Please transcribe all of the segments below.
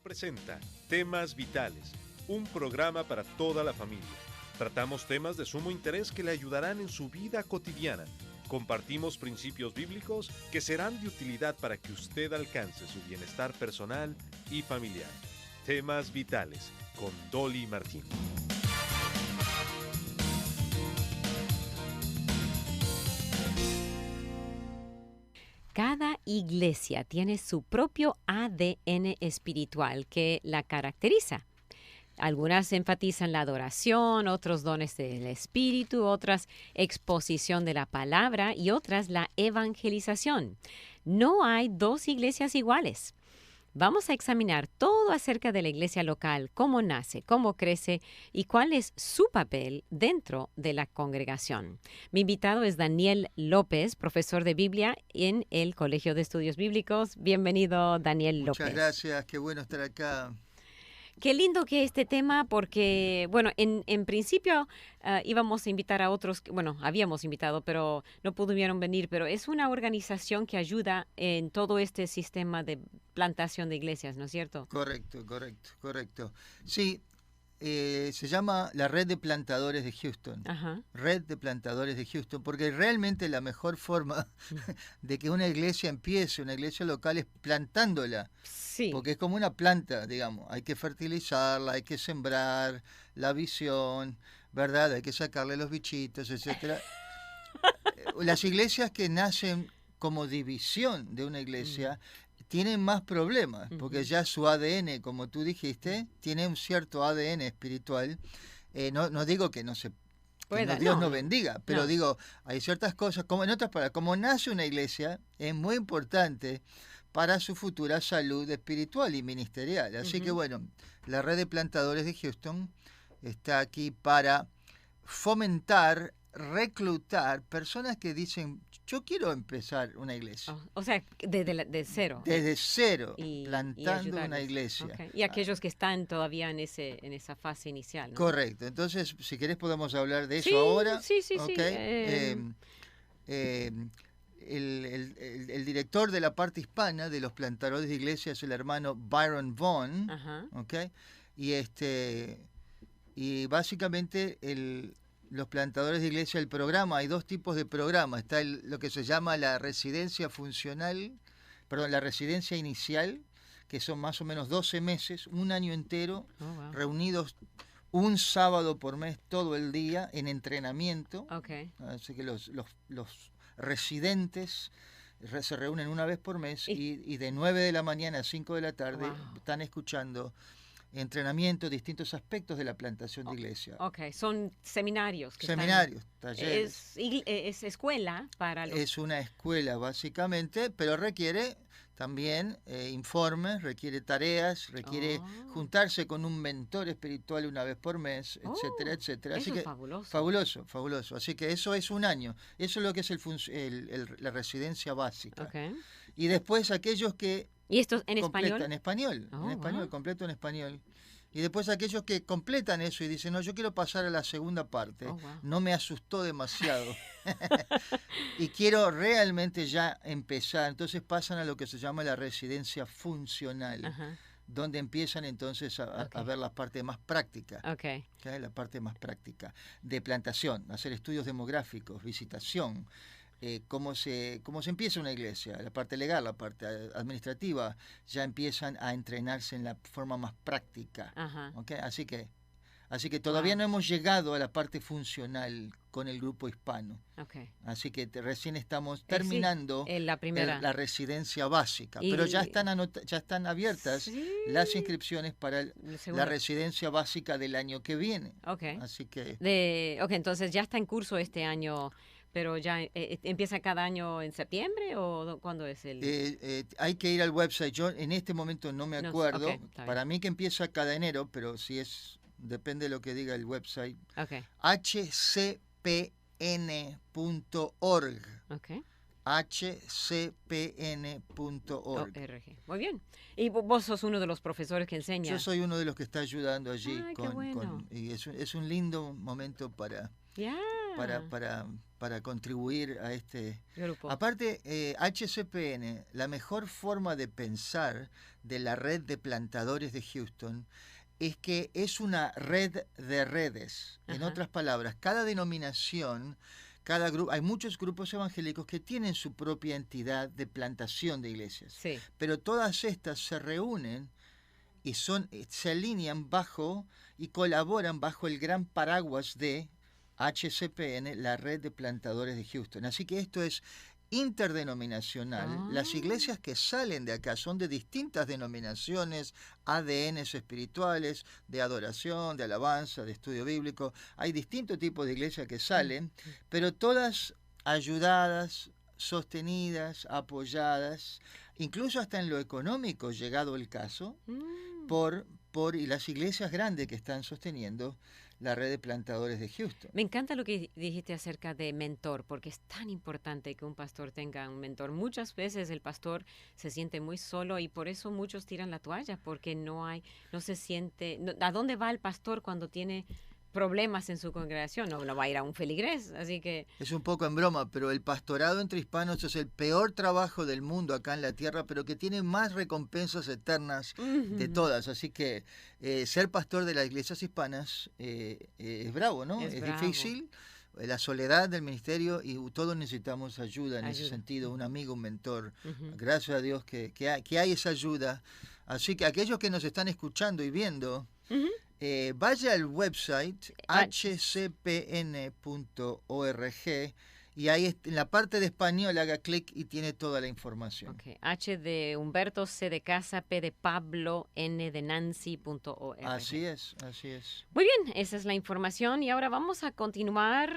Presenta Temas Vitales, un programa para toda la familia. Tratamos temas de sumo interés que le ayudarán en su vida cotidiana. Compartimos principios bíblicos que serán de utilidad para que usted alcance su bienestar personal y familiar. Temas Vitales, con Dolly Martín. Cada iglesia tiene su propio ADN espiritual que la caracteriza. Algunas enfatizan la adoración, otros dones del espíritu, otras exposición de la palabra y otras la evangelización. No hay dos iglesias iguales. Vamos a examinar todo acerca de la iglesia local, cómo nace, cómo crece y cuál es su papel dentro de la congregación. Mi invitado es Daniel López, profesor de Biblia en el Colegio de Estudios Bíblicos. Bienvenido, Daniel López. Muchas gracias, qué bueno estar acá. Qué lindo que este tema, porque, bueno, en principio íbamos a invitar a otros, bueno, habíamos invitado, pero no pudieron venir, pero es una organización que ayuda en todo este sistema de plantación de iglesias, ¿no es cierto? Correcto. Sí, se llama la Red de Plantadores de Houston. Ajá. Red de Plantadores de Houston, porque realmente la mejor forma de que una iglesia empiece, una iglesia local, es plantándola. Sí. Porque es como una planta, digamos. Hay que fertilizarla, hay que sembrar la visión, ¿verdad? Hay que sacarle los bichitos, etcétera. Las iglesias que nacen como división de una iglesia tienen más problemas, porque ya su ADN, como tú dijiste, tiene un cierto ADN espiritual. No digo que no se... Dios no bendiga, pero digo, hay ciertas cosas, como en otras palabras, como nace una iglesia, es muy importante para su futura salud espiritual y ministerial. Así que bueno, la Red de Plantadores de Houston está aquí para fomentar, reclutar personas que dicen, yo quiero empezar una iglesia. O sea, desde cero. Desde cero, plantando una iglesia. Okay. Y aquellos que están todavía en esa fase inicial, ¿no? Correcto. Entonces, si querés podemos hablar de eso ahora. Sí. El director de la parte hispana de los plantadores de iglesia es el hermano Byron Vaughn. ¿Okay? Y básicamente los plantadores de iglesia, el programa, hay dos tipos de programas. Está lo que se llama la residencia la residencia inicial, que son más o menos 12 meses, un año entero, reunidos un sábado por mes todo el día en entrenamiento. Okay. Así que los residentes se reúnen una vez por mes y de 9 de la mañana a 5 de la tarde están escuchando entrenamiento, distintos aspectos de la plantación de iglesia. Ok, son seminarios. Talleres. Es escuela para los... Es una escuela básicamente, pero requiere también informes, requiere tareas, requiere juntarse con un mentor espiritual una vez por mes, etcétera. Eso Así que, es fabuloso. Fabuloso. Así que eso es un año. Eso es lo que es la residencia básica. Okay. Y después aquellos que... ¿Y esto en español? En español, completo en español. Y después aquellos que completan eso y dicen, no, yo quiero pasar a la segunda parte, no me asustó demasiado y quiero realmente ya empezar. Entonces pasan a lo que se llama la residencia funcional, donde empiezan entonces a ver la parte más práctica, la parte más práctica de plantación, hacer estudios demográficos, visitación, cómo se empieza una iglesia, la parte legal, la parte administrativa, ya empiezan a entrenarse en la forma más práctica. ¿Okay? Así que todavía no hemos llegado a la parte funcional con el grupo hispano. Así que recién estamos terminando la residencia básica, pero ya están abiertas las inscripciones para la residencia básica del año que viene. Así que entonces ya está en curso este año. ¿Pero ya empieza cada año en septiembre o cuándo es el...? Hay que ir al website. Yo en este momento no me acuerdo. Para mí que empieza cada enero, pero si depende de lo que diga el website. hcpn.org. hcpn.org. Muy bien. ¿Y vos sos uno de los profesores que enseña? Yo soy uno de los que está ayudando allí. Qué bueno. Y es un lindo momento para... para contribuir a este grupo. Aparte, HCPN, la mejor forma de pensar de la red de plantadores de Houston es que es una red de redes. En otras palabras, cada denominación, cada grupo, hay muchos grupos evangélicos que tienen su propia entidad de plantación de iglesias, sí, pero todas estas se reúnen y se alinean bajo y colaboran bajo el gran paraguas de HCPN, la red de plantadores de Houston. Así que esto es interdenominacional. Las iglesias que salen de acá son de distintas denominaciones, ADNs espirituales, de adoración, de alabanza, de estudio bíblico. Hay distintos tipos de iglesias que salen, pero todas ayudadas, sostenidas, apoyadas, incluso hasta en lo económico, llegado el caso, y las iglesias grandes que están sosteniendo la red de plantadores de Houston. Me encanta lo que dijiste acerca de mentor, porque es tan importante que un pastor tenga un mentor. Muchas veces el pastor se siente muy solo y por eso muchos tiran la toalla, porque no se siente. ¿A dónde va el pastor cuando tiene problemas en su congregación? No va a ir a un feligrés, así que... Es un poco en broma, pero el pastorado entre hispanos es el peor trabajo del mundo acá en la tierra, pero que tiene más recompensas eternas de todas. Así que ser pastor de las iglesias hispanas es bravo, ¿no? Es difícil, la soledad del ministerio, y todos necesitamos ayuda en ese sentido, un amigo, un mentor. Gracias a Dios que hay esa ayuda. Así que aquellos que nos están escuchando y viendo... vaya al website hcpn.org y ahí en la parte de español haga clic y tiene toda la información. Okay. H de Humberto, C de casa, P de Pablo, N de Nancy.org. Así es, así es. Muy bien, esa es la información y ahora vamos a continuar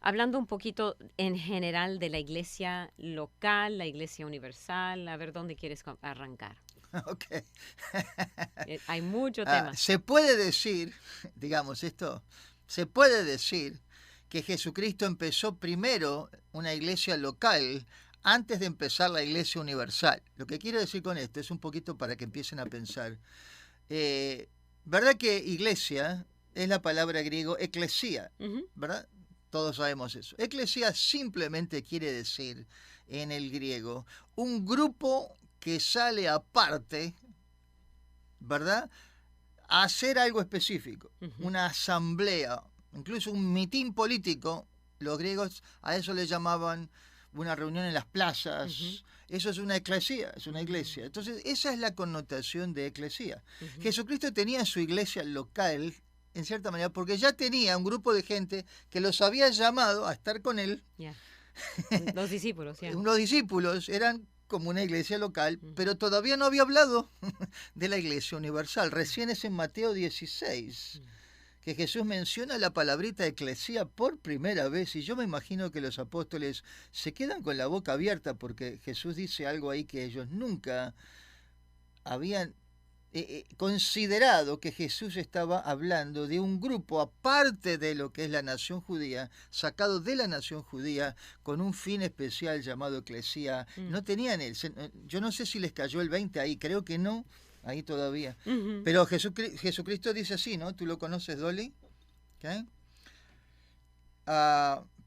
hablando un poquito en general de la iglesia local, la iglesia universal. A ver, ¿dónde quieres arrancar? Ok. Hay mucho tema. Se puede decir, se puede decir que Jesucristo empezó primero una iglesia local antes de empezar la iglesia universal. Lo que quiero decir con esto es un poquito para que empiecen a pensar. ¿Verdad que iglesia es la palabra griego eclesía? ¿Verdad? Todos sabemos eso. Eclesía simplemente quiere decir en el griego un grupo que sale aparte, ¿verdad?, a hacer algo específico, una asamblea, incluso un mitin político. Los griegos a eso le llamaban una reunión en las plazas. Eso es una eclesía, es una iglesia. Entonces, esa es la connotación de eclesía. Jesucristo tenía su iglesia local, en cierta manera, porque ya tenía un grupo de gente que los había llamado a estar con él. Los discípulos, Los discípulos eran como una iglesia local, pero todavía no había hablado de la iglesia universal. Recién es en Mateo 16 que Jesús menciona la palabrita eclesía por primera vez, y yo me imagino que los apóstoles se quedan con la boca abierta porque Jesús dice algo ahí que ellos nunca habían considerado, que Jesús estaba hablando de un grupo aparte de lo que es la nación judía, sacado de la nación judía con un fin especial llamado eclesía. No tenían yo no sé si les cayó el 20 ahí, creo que no, ahí todavía. Pero Jesucristo dice así, ¿no? ¿Tú lo conoces, Dolly? ¿Okay?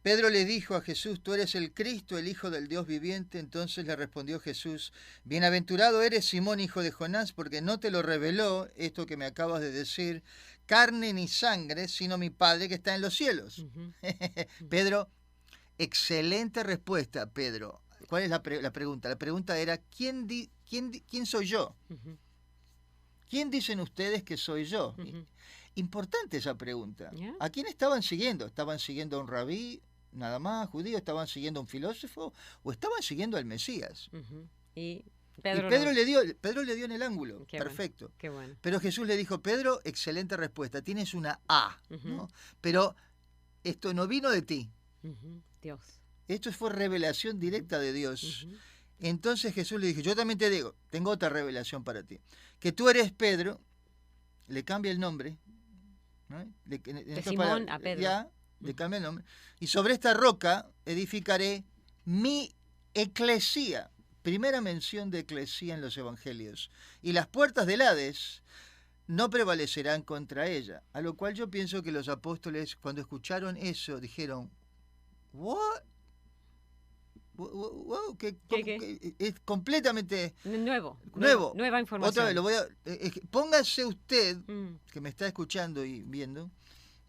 Pedro le dijo a Jesús: tú eres el Cristo, el Hijo del Dios viviente. Entonces le respondió Jesús: bienaventurado eres, Simón, hijo de Jonás, porque no te lo reveló esto que me acabas de decir carne ni sangre, sino mi Padre que está en los cielos. Pedro, excelente respuesta, Pedro. ¿Cuál es la pregunta? La pregunta era: ¿quién soy yo? ¿Quién dicen ustedes que soy yo? Importante esa pregunta. ¿A quién estaban siguiendo? ¿Estaban siguiendo a un rabí, nada más, judío? ¿Estaban siguiendo a un filósofo? ¿O estaban siguiendo al Mesías? Y Pedro le dio en el ángulo. Perfecto. Bueno, qué bueno. Pero Jesús le dijo: Pedro, excelente respuesta. Tienes una A, ¿no? Pero esto no vino de ti. Dios. Esto fue revelación directa de Dios. Entonces Jesús le dijo: yo también te digo, tengo otra revelación para ti. Que tú eres Pedro, le cambia el nombre, ¿no? De Simón a Pedro. Ya, le cambia el nombre. Y sobre esta roca edificaré mi eclesía. Primera mención de eclesía en los evangelios. Y las puertas del Hades no prevalecerán contra ella. A lo cual yo pienso que los apóstoles, cuando escucharon eso, dijeron, ¿what? Wow, ¿Qué? Es completamente nueva información. Otra vez, póngase usted, que me está escuchando y viendo,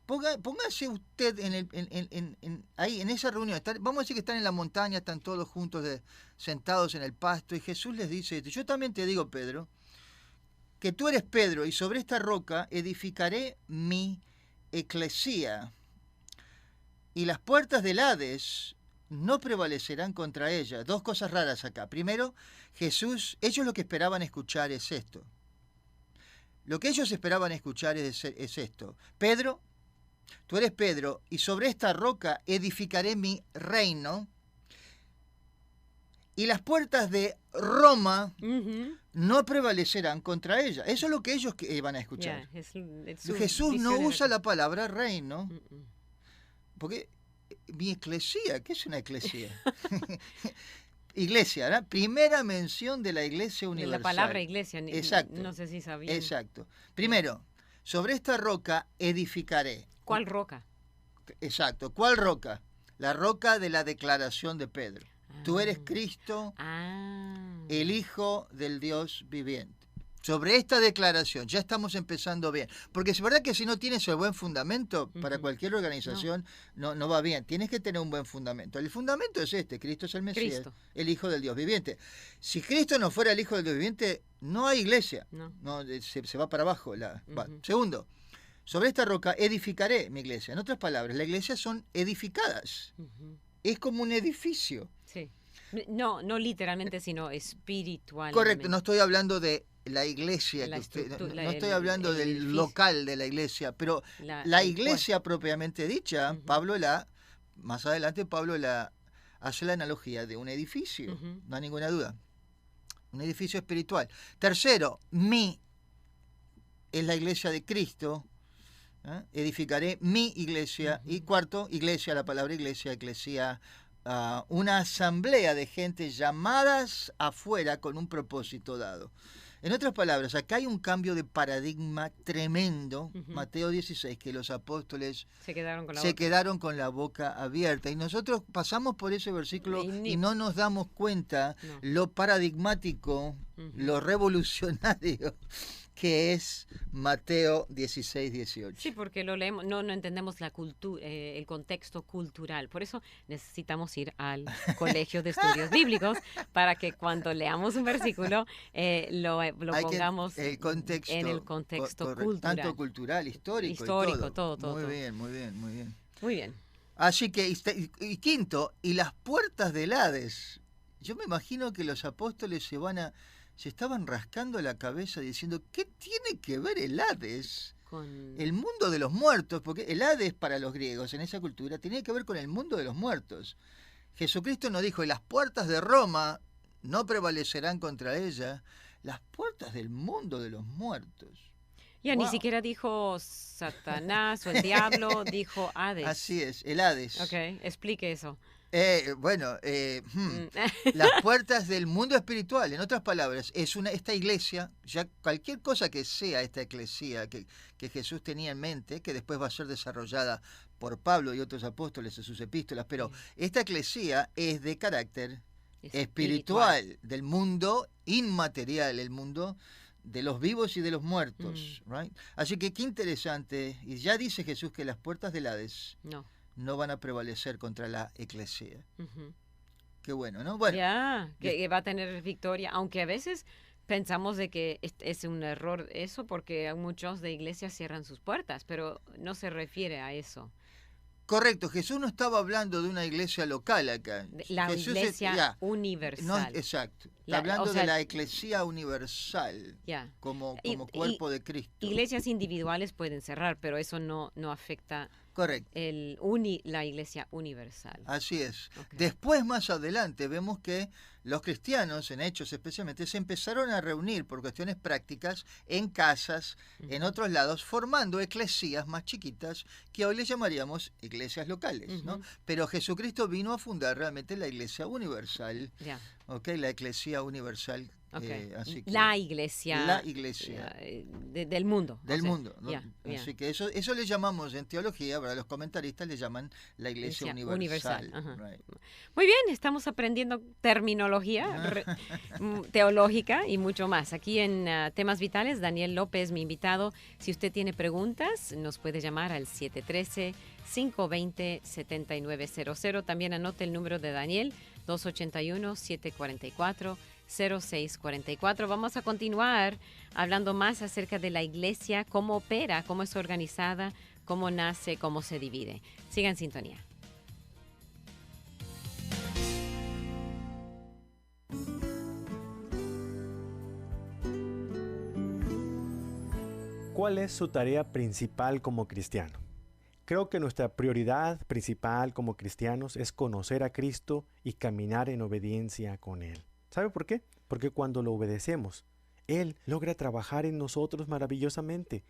póngase usted ahí, en esa reunión. Vamos a decir que están en la montaña, están todos juntos sentados en el pasto, y Jesús les dice, yo también te digo, Pedro, que tú eres Pedro, y sobre esta roca edificaré mi eclesía, y las puertas del Hades no prevalecerán contra ella. Dos cosas raras acá. Primero, ellos lo que esperaban escuchar es esto. Lo que ellos esperaban escuchar es esto. Pedro, tú eres Pedro, y sobre esta roca edificaré mi reino, y las puertas de Roma no prevalecerán contra ella. Eso es lo que ellos iban a escuchar. Jesús no usa la palabra reino, porque mi eclesía, ¿qué es una eclesía? Iglesia, ¿verdad? Primera mención de la iglesia universal. La palabra iglesia, exacto, no sé si sabía. Exacto. Primero, sobre esta roca edificaré. ¿Cuál roca? Exacto, ¿cuál roca? La roca de la declaración de Pedro. Tú eres Cristo, el Hijo del Dios viviente. Sobre esta declaración, ya estamos empezando bien. Porque es verdad que si no tienes el buen fundamento, para cualquier organización no va bien. Tienes que tener un buen fundamento. El fundamento es Cristo es el Mesías, el Hijo del Dios viviente. Si Cristo no fuera el Hijo del Dios viviente, no hay iglesia. No, se va para abajo. Segundo, sobre esta roca edificaré mi iglesia. En otras palabras, las iglesias son edificadas. Es como un edificio. Sí. No literalmente, sino espiritualmente. Correcto, no estoy hablando de la iglesia, no estoy hablando del local de la iglesia, pero la iglesia propiamente dicha, más adelante Pablo hace la analogía de un edificio, no hay ninguna duda, un edificio espiritual. Tercero, es la iglesia de Cristo, edificaré mi iglesia. Y cuarto, iglesia, la palabra iglesia, eclesía, una asamblea de gente llamadas afuera con un propósito dado. En otras palabras, acá hay un cambio de paradigma tremendo, Mateo 16, que los apóstoles se quedaron con la boca abierta. Y nosotros pasamos por ese versículo y no nos damos cuenta lo paradigmático, lo revolucionario que es Mateo 16, 18. Sí, porque lo leemos, no entendemos la cultura, el contexto cultural. Por eso necesitamos ir al colegio de estudios bíblicos para que cuando leamos un versículo lo pongamos en el contexto cultural. Tanto cultural, histórico y todo. Muy bien. Así que, y quinto, y las puertas del Hades. Yo me imagino que los apóstoles se estaban rascando la cabeza diciendo, ¿qué tiene que ver el Hades con el mundo de los muertos? Porque el Hades para los griegos en esa cultura tenía que ver con el mundo de los muertos. Jesucristo nos dijo, y las puertas de Roma no prevalecerán contra ella, las puertas del mundo de los muertos. Ni siquiera dijo Satanás o el diablo, dijo Hades. Así es, el Hades. Ok, explique eso. Las puertas del mundo espiritual, en otras palabras, esta iglesia, ya cualquier cosa que sea esta eclesía que Jesús tenía en mente, que después va a ser desarrollada por Pablo y otros apóstoles en sus epístolas, pero esta eclesía es de carácter espiritual, del mundo inmaterial, el mundo de los vivos y de los muertos. Right? Así que qué interesante, y ya dice Jesús que las puertas del Hades no van a prevalecer contra la eclesía. Qué bueno, ¿no? Bueno, que va a tener victoria, aunque a veces pensamos de que es un error eso, porque muchos de iglesias cierran sus puertas, pero no se refiere a eso. Correcto, Jesús no estaba hablando de una iglesia local acá. La iglesia universal. No, exacto. Está hablando de la eclesía universal como cuerpo de Cristo. Iglesias individuales pueden cerrar, pero eso no afecta. Correcto. La iglesia universal. Así es. Okay. Después, más adelante, vemos que los cristianos, en Hechos especialmente, se empezaron a reunir por cuestiones prácticas en casas, en otros lados, formando eclesías más chiquitas que hoy le llamaríamos iglesias locales, ¿no? Pero Jesucristo vino a fundar realmente la iglesia universal, la eclesía universal Okay. Así que la iglesia del mundo. Del mundo. ¿No? Así que eso le llamamos en teología, ¿verdad? Los comentaristas le llaman la iglesia universal. Right. Muy bien, estamos aprendiendo terminología teológica y mucho más. Aquí en Temas Vitales, Daniel López, mi invitado. Si usted tiene preguntas, nos puede llamar al 713-520-7900. También anote el número de Daniel, 281-744-0644. Vamos a continuar hablando más acerca de la iglesia, cómo opera, cómo es organizada, cómo nace, cómo se divide. Sigan en sintonía. ¿Cuál es su tarea principal como cristiano? Creo que nuestra prioridad principal como cristianos es conocer a Cristo y caminar en obediencia con Él. ¿Sabe por qué? Porque cuando lo obedecemos, Él logra trabajar en nosotros maravillosamente.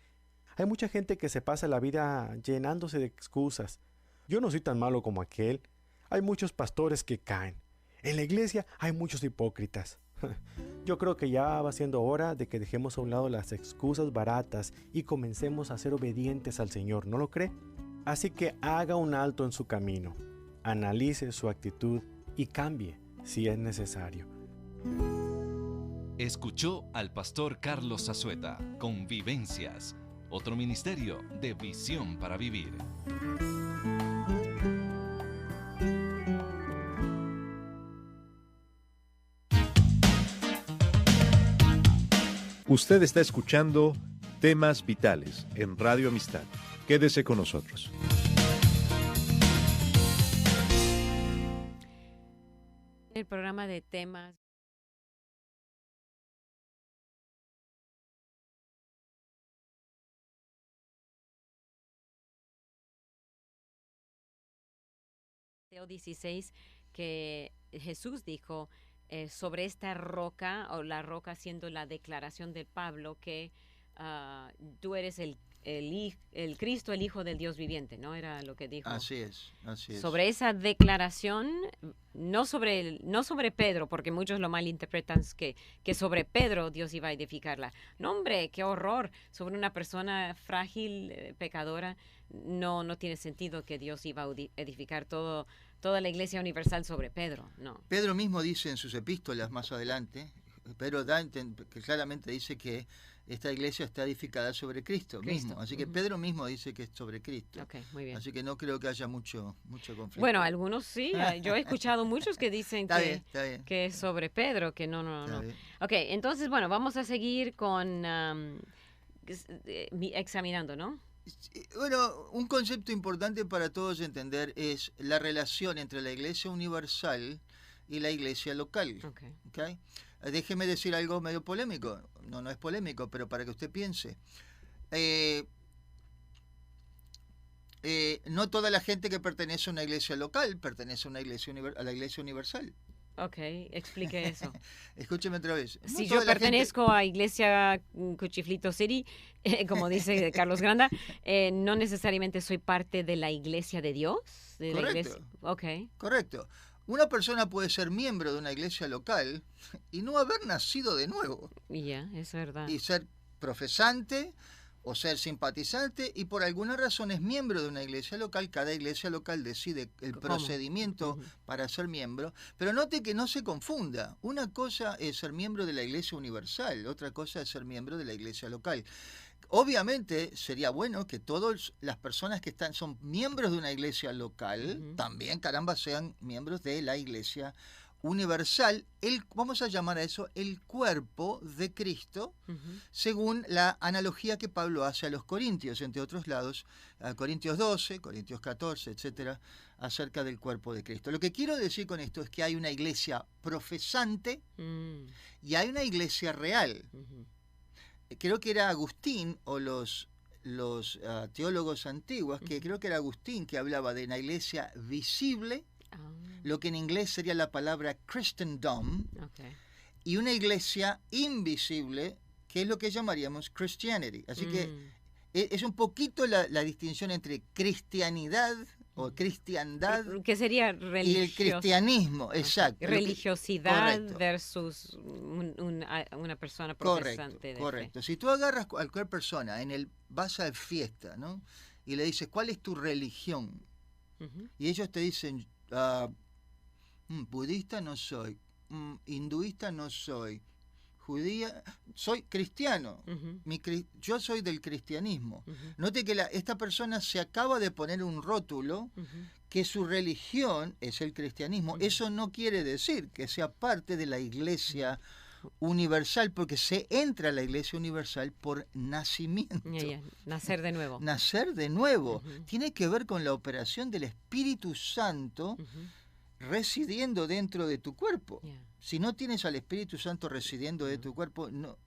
Hay mucha gente que se pasa la vida llenándose de excusas. Yo no soy tan malo como aquel. Hay muchos pastores que caen. En la iglesia hay muchos hipócritas. Yo creo que ya va siendo hora de que dejemos a un lado las excusas baratas y comencemos a ser obedientes al Señor, ¿no lo cree? Así que haga un alto en su camino, analice su actitud y cambie si es necesario. Escuchó al pastor Carlos Zazueta con Vivencias, otro ministerio de visión para vivir. Usted está escuchando Temas Vitales en Radio Amistad. Quédese con nosotros. El programa de temas. Mateo 16, que Jesús dijo sobre esta roca, o la roca siendo la declaración de Pablo, que tú eres el Cristo, el Hijo del Dios viviente, ¿no? Era lo que dijo. Así es. Sobre esa declaración, no sobre Pedro, porque muchos lo malinterpretan, que sobre Pedro Dios iba a edificarla. No, hombre, qué horror. Sobre una persona frágil, pecadora, no tiene sentido que Dios iba a edificar toda la iglesia universal sobre Pedro, no. Pedro mismo dice en sus epístolas más adelante, Pedro que claramente dice que esta iglesia está edificada sobre Cristo mismo. Así que Pedro mismo dice que es sobre Cristo. Okay, muy bien. Así que no creo que haya mucho conflicto. Bueno, algunos sí. Yo he escuchado muchos que dicen que es sobre Pedro, que no. Ok, entonces, bueno, vamos a seguir con examinando, ¿no? Bueno, un concepto importante para todos entender es la relación entre la iglesia universal y la iglesia local. ¿Okay? Déjeme decir algo medio polémico. No es polémico, pero para que usted piense. No toda la gente que pertenece a una iglesia local pertenece a la iglesia universal. Ok, explique eso. Escúcheme otra vez. Si yo pertenezco a Iglesia Cuchiflito City, como dice Carlos Granda, no necesariamente soy parte de la iglesia de Dios. Correcto. La iglesia. Okay. Correcto. Una persona puede ser miembro de una iglesia local y no haber nacido de nuevo. Ya, es verdad. Y ser profesante o ser simpatizante y por alguna razón es miembro de una iglesia local. Cada iglesia local decide el procedimiento para ser miembro. Pero note que no se confunda. Una cosa es ser miembro de la iglesia universal, otra cosa es ser miembro de la iglesia local. Obviamente sería bueno que todas las personas que son miembros de una iglesia local también, sean miembros de la iglesia universal. Vamos a llamar a eso el cuerpo de Cristo, según la analogía que Pablo hace a los Corintios, entre otros lados, a Corintios 12, Corintios 14, etcétera, acerca del cuerpo de Cristo. Lo que quiero decir con esto es que hay una iglesia profesante y hay una iglesia real. Creo que era Agustín o los teólogos antiguos, que creo que era Agustín que hablaba de una iglesia visible, lo que en inglés sería la palabra Christendom, y una iglesia invisible, que es lo que llamaríamos Christianity. Así que es un poquito la distinción entre cristianidad o cristiandad. ¿Qué sería y el cristianismo, exacto. Religiosidad versus una persona profesante. Correcto. Si tú agarras a cualquier persona, vas a la fiesta, ¿no? Y le dices, ¿cuál es tu religión? Y ellos te dicen, budista no soy, hinduista no soy, judía, soy cristiano, yo soy del cristianismo. Note que esta persona se acaba de poner un rótulo que su religión es el cristianismo. Eso no quiere decir que sea parte de la iglesia universal, porque se entra a la iglesia universal por nacimiento. Nacer de nuevo. Nacer de nuevo. Tiene que ver con la operación del Espíritu Santo residiendo dentro de tu cuerpo. Si no tienes al Espíritu Santo residiendo de tu cuerpo, no.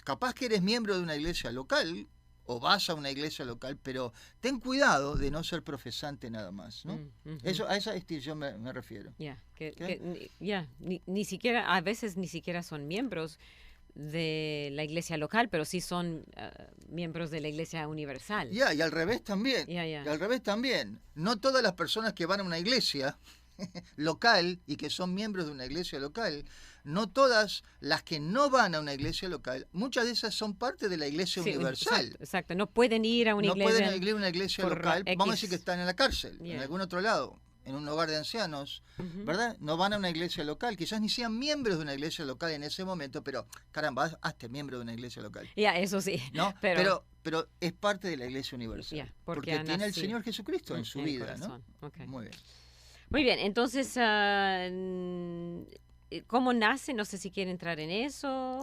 Capaz que eres miembro de una iglesia local o vas a una iglesia local, pero ten cuidado de no ser profesante nada más, ¿no? Eso, a esa distinción me refiero. Ni siquiera, a veces ni siquiera son miembros de la iglesia local, pero sí son miembros de la iglesia universal. Y al revés también. Y al revés también. No todas las personas que van a una iglesia local y que son miembros de una iglesia local, no todas las que no van a una iglesia local, muchas de esas son parte de la iglesia universal. Exacto, no pueden ir a una iglesia. No pueden ir a una iglesia local, vamos a decir que están en la cárcel, en algún otro lado, en un hogar de ancianos, ¿verdad? No van a una iglesia local, quizás ni sean miembros de una iglesia local en ese momento, pero caramba, hazte miembro de una iglesia local. Eso sí. ¿No? Pero es parte de la iglesia universal, porque tiene el Señor Jesucristo en su vida, ¿no? Muy bien. Muy bien, entonces, ¿cómo nace? No sé si quiere entrar en eso.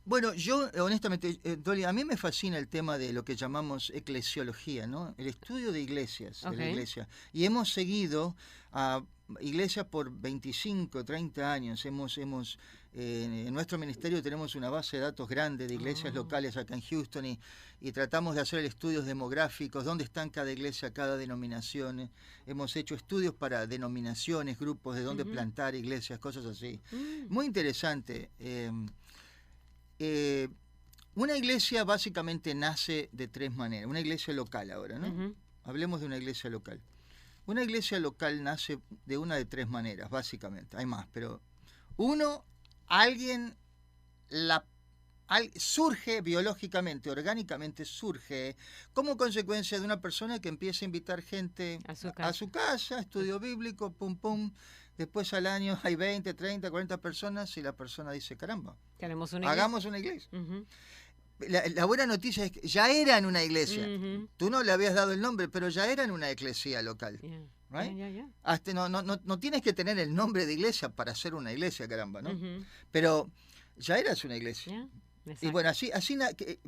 Bueno, yo honestamente, Dolly, a mí me fascina el tema de lo que llamamos eclesiología, ¿no? El estudio de iglesias, de la iglesia. Y hemos seguido a iglesias por 25, 30 años. En nuestro ministerio tenemos una base de datos grande de iglesias locales acá en Houston y tratamos de hacer estudios demográficos, dónde están cada iglesia, cada denominación. Hemos hecho estudios para denominaciones, grupos, de dónde plantar iglesias, cosas así. Muy interesante. Una iglesia básicamente nace de tres maneras. Una iglesia local ahora, ¿no? Hablemos de una iglesia local. Una iglesia local nace de una de tres maneras, básicamente. Hay más, pero uno, alguien surge biológicamente, orgánicamente surge como consecuencia de una persona que empieza a invitar gente a su casa, estudio bíblico, pum pum. Después al año hay 20, 30, 40 personas y la persona dice, caramba, hagamos una iglesia. La buena noticia es que ya eran una iglesia. Tú no le habías dado el nombre, pero ya eran una iglesia local. Right? Hasta no tienes que tener el nombre de iglesia para ser una iglesia, caramba, ¿no? Pero ya eras una iglesia. Y bueno, así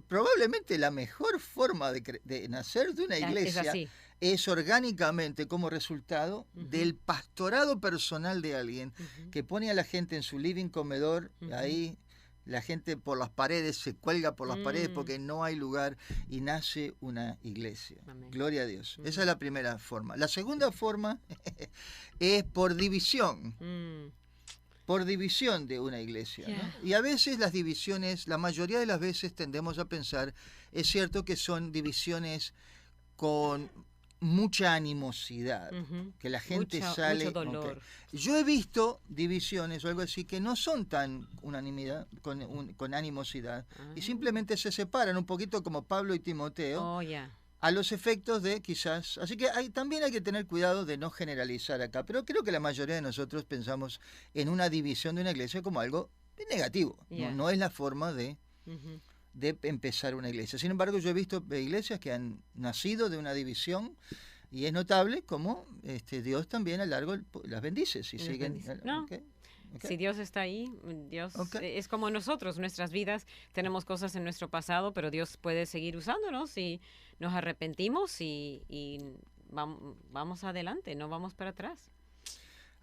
probablemente la mejor forma de nacer de una iglesia es orgánicamente como resultado del pastorado personal de alguien que pone a la gente en su living, comedor, ahí la gente por las paredes se cuelga por las paredes porque no hay lugar y nace una iglesia. Amén. Gloria a Dios. Esa es la primera forma. La segunda forma es por división. Por división de una iglesia, ¿no? Y a veces las divisiones, la mayoría de las veces tendemos a pensar, es cierto que son divisiones con mucha animosidad, que la gente sale... Mucho dolor. Yo he visto divisiones o algo así que no son tan unanimidad, con animosidad, y simplemente se separan un poquito como Pablo y Timoteo. A los efectos de quizás... Así que también hay que tener cuidado de no generalizar acá, pero creo que la mayoría de nosotros pensamos en una división de una iglesia como algo negativo. No es la forma de empezar una iglesia. Sin embargo, yo he visto iglesias que han nacido de una división y es notable cómo Dios también a largo las bendice. Si siguen... Si Dios está ahí, Dios es como nosotros, nuestras vidas, tenemos cosas en nuestro pasado, pero Dios puede seguir usándonos y nos arrepentimos y vamos adelante, no vamos para atrás.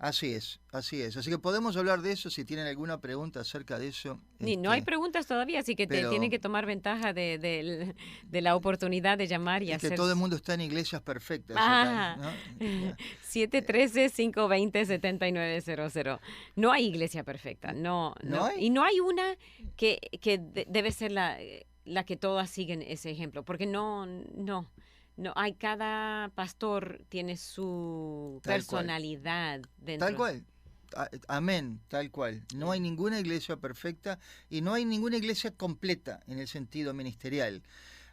Así es. Así que podemos hablar de eso si tienen alguna pregunta acerca de eso. No hay preguntas todavía, así que tienen que tomar ventaja de la oportunidad de llamar y hacer... que todo el mundo está en iglesias perfectas. 713-520-7900. No hay iglesia perfecta, no. ¿Hay? Y no hay una que debe ser la que todas siguen ese ejemplo, porque no No, cada pastor tiene su personalidad dentro. Tal cual. Amén, tal cual. No hay ninguna iglesia perfecta y no hay ninguna iglesia completa en el sentido ministerial.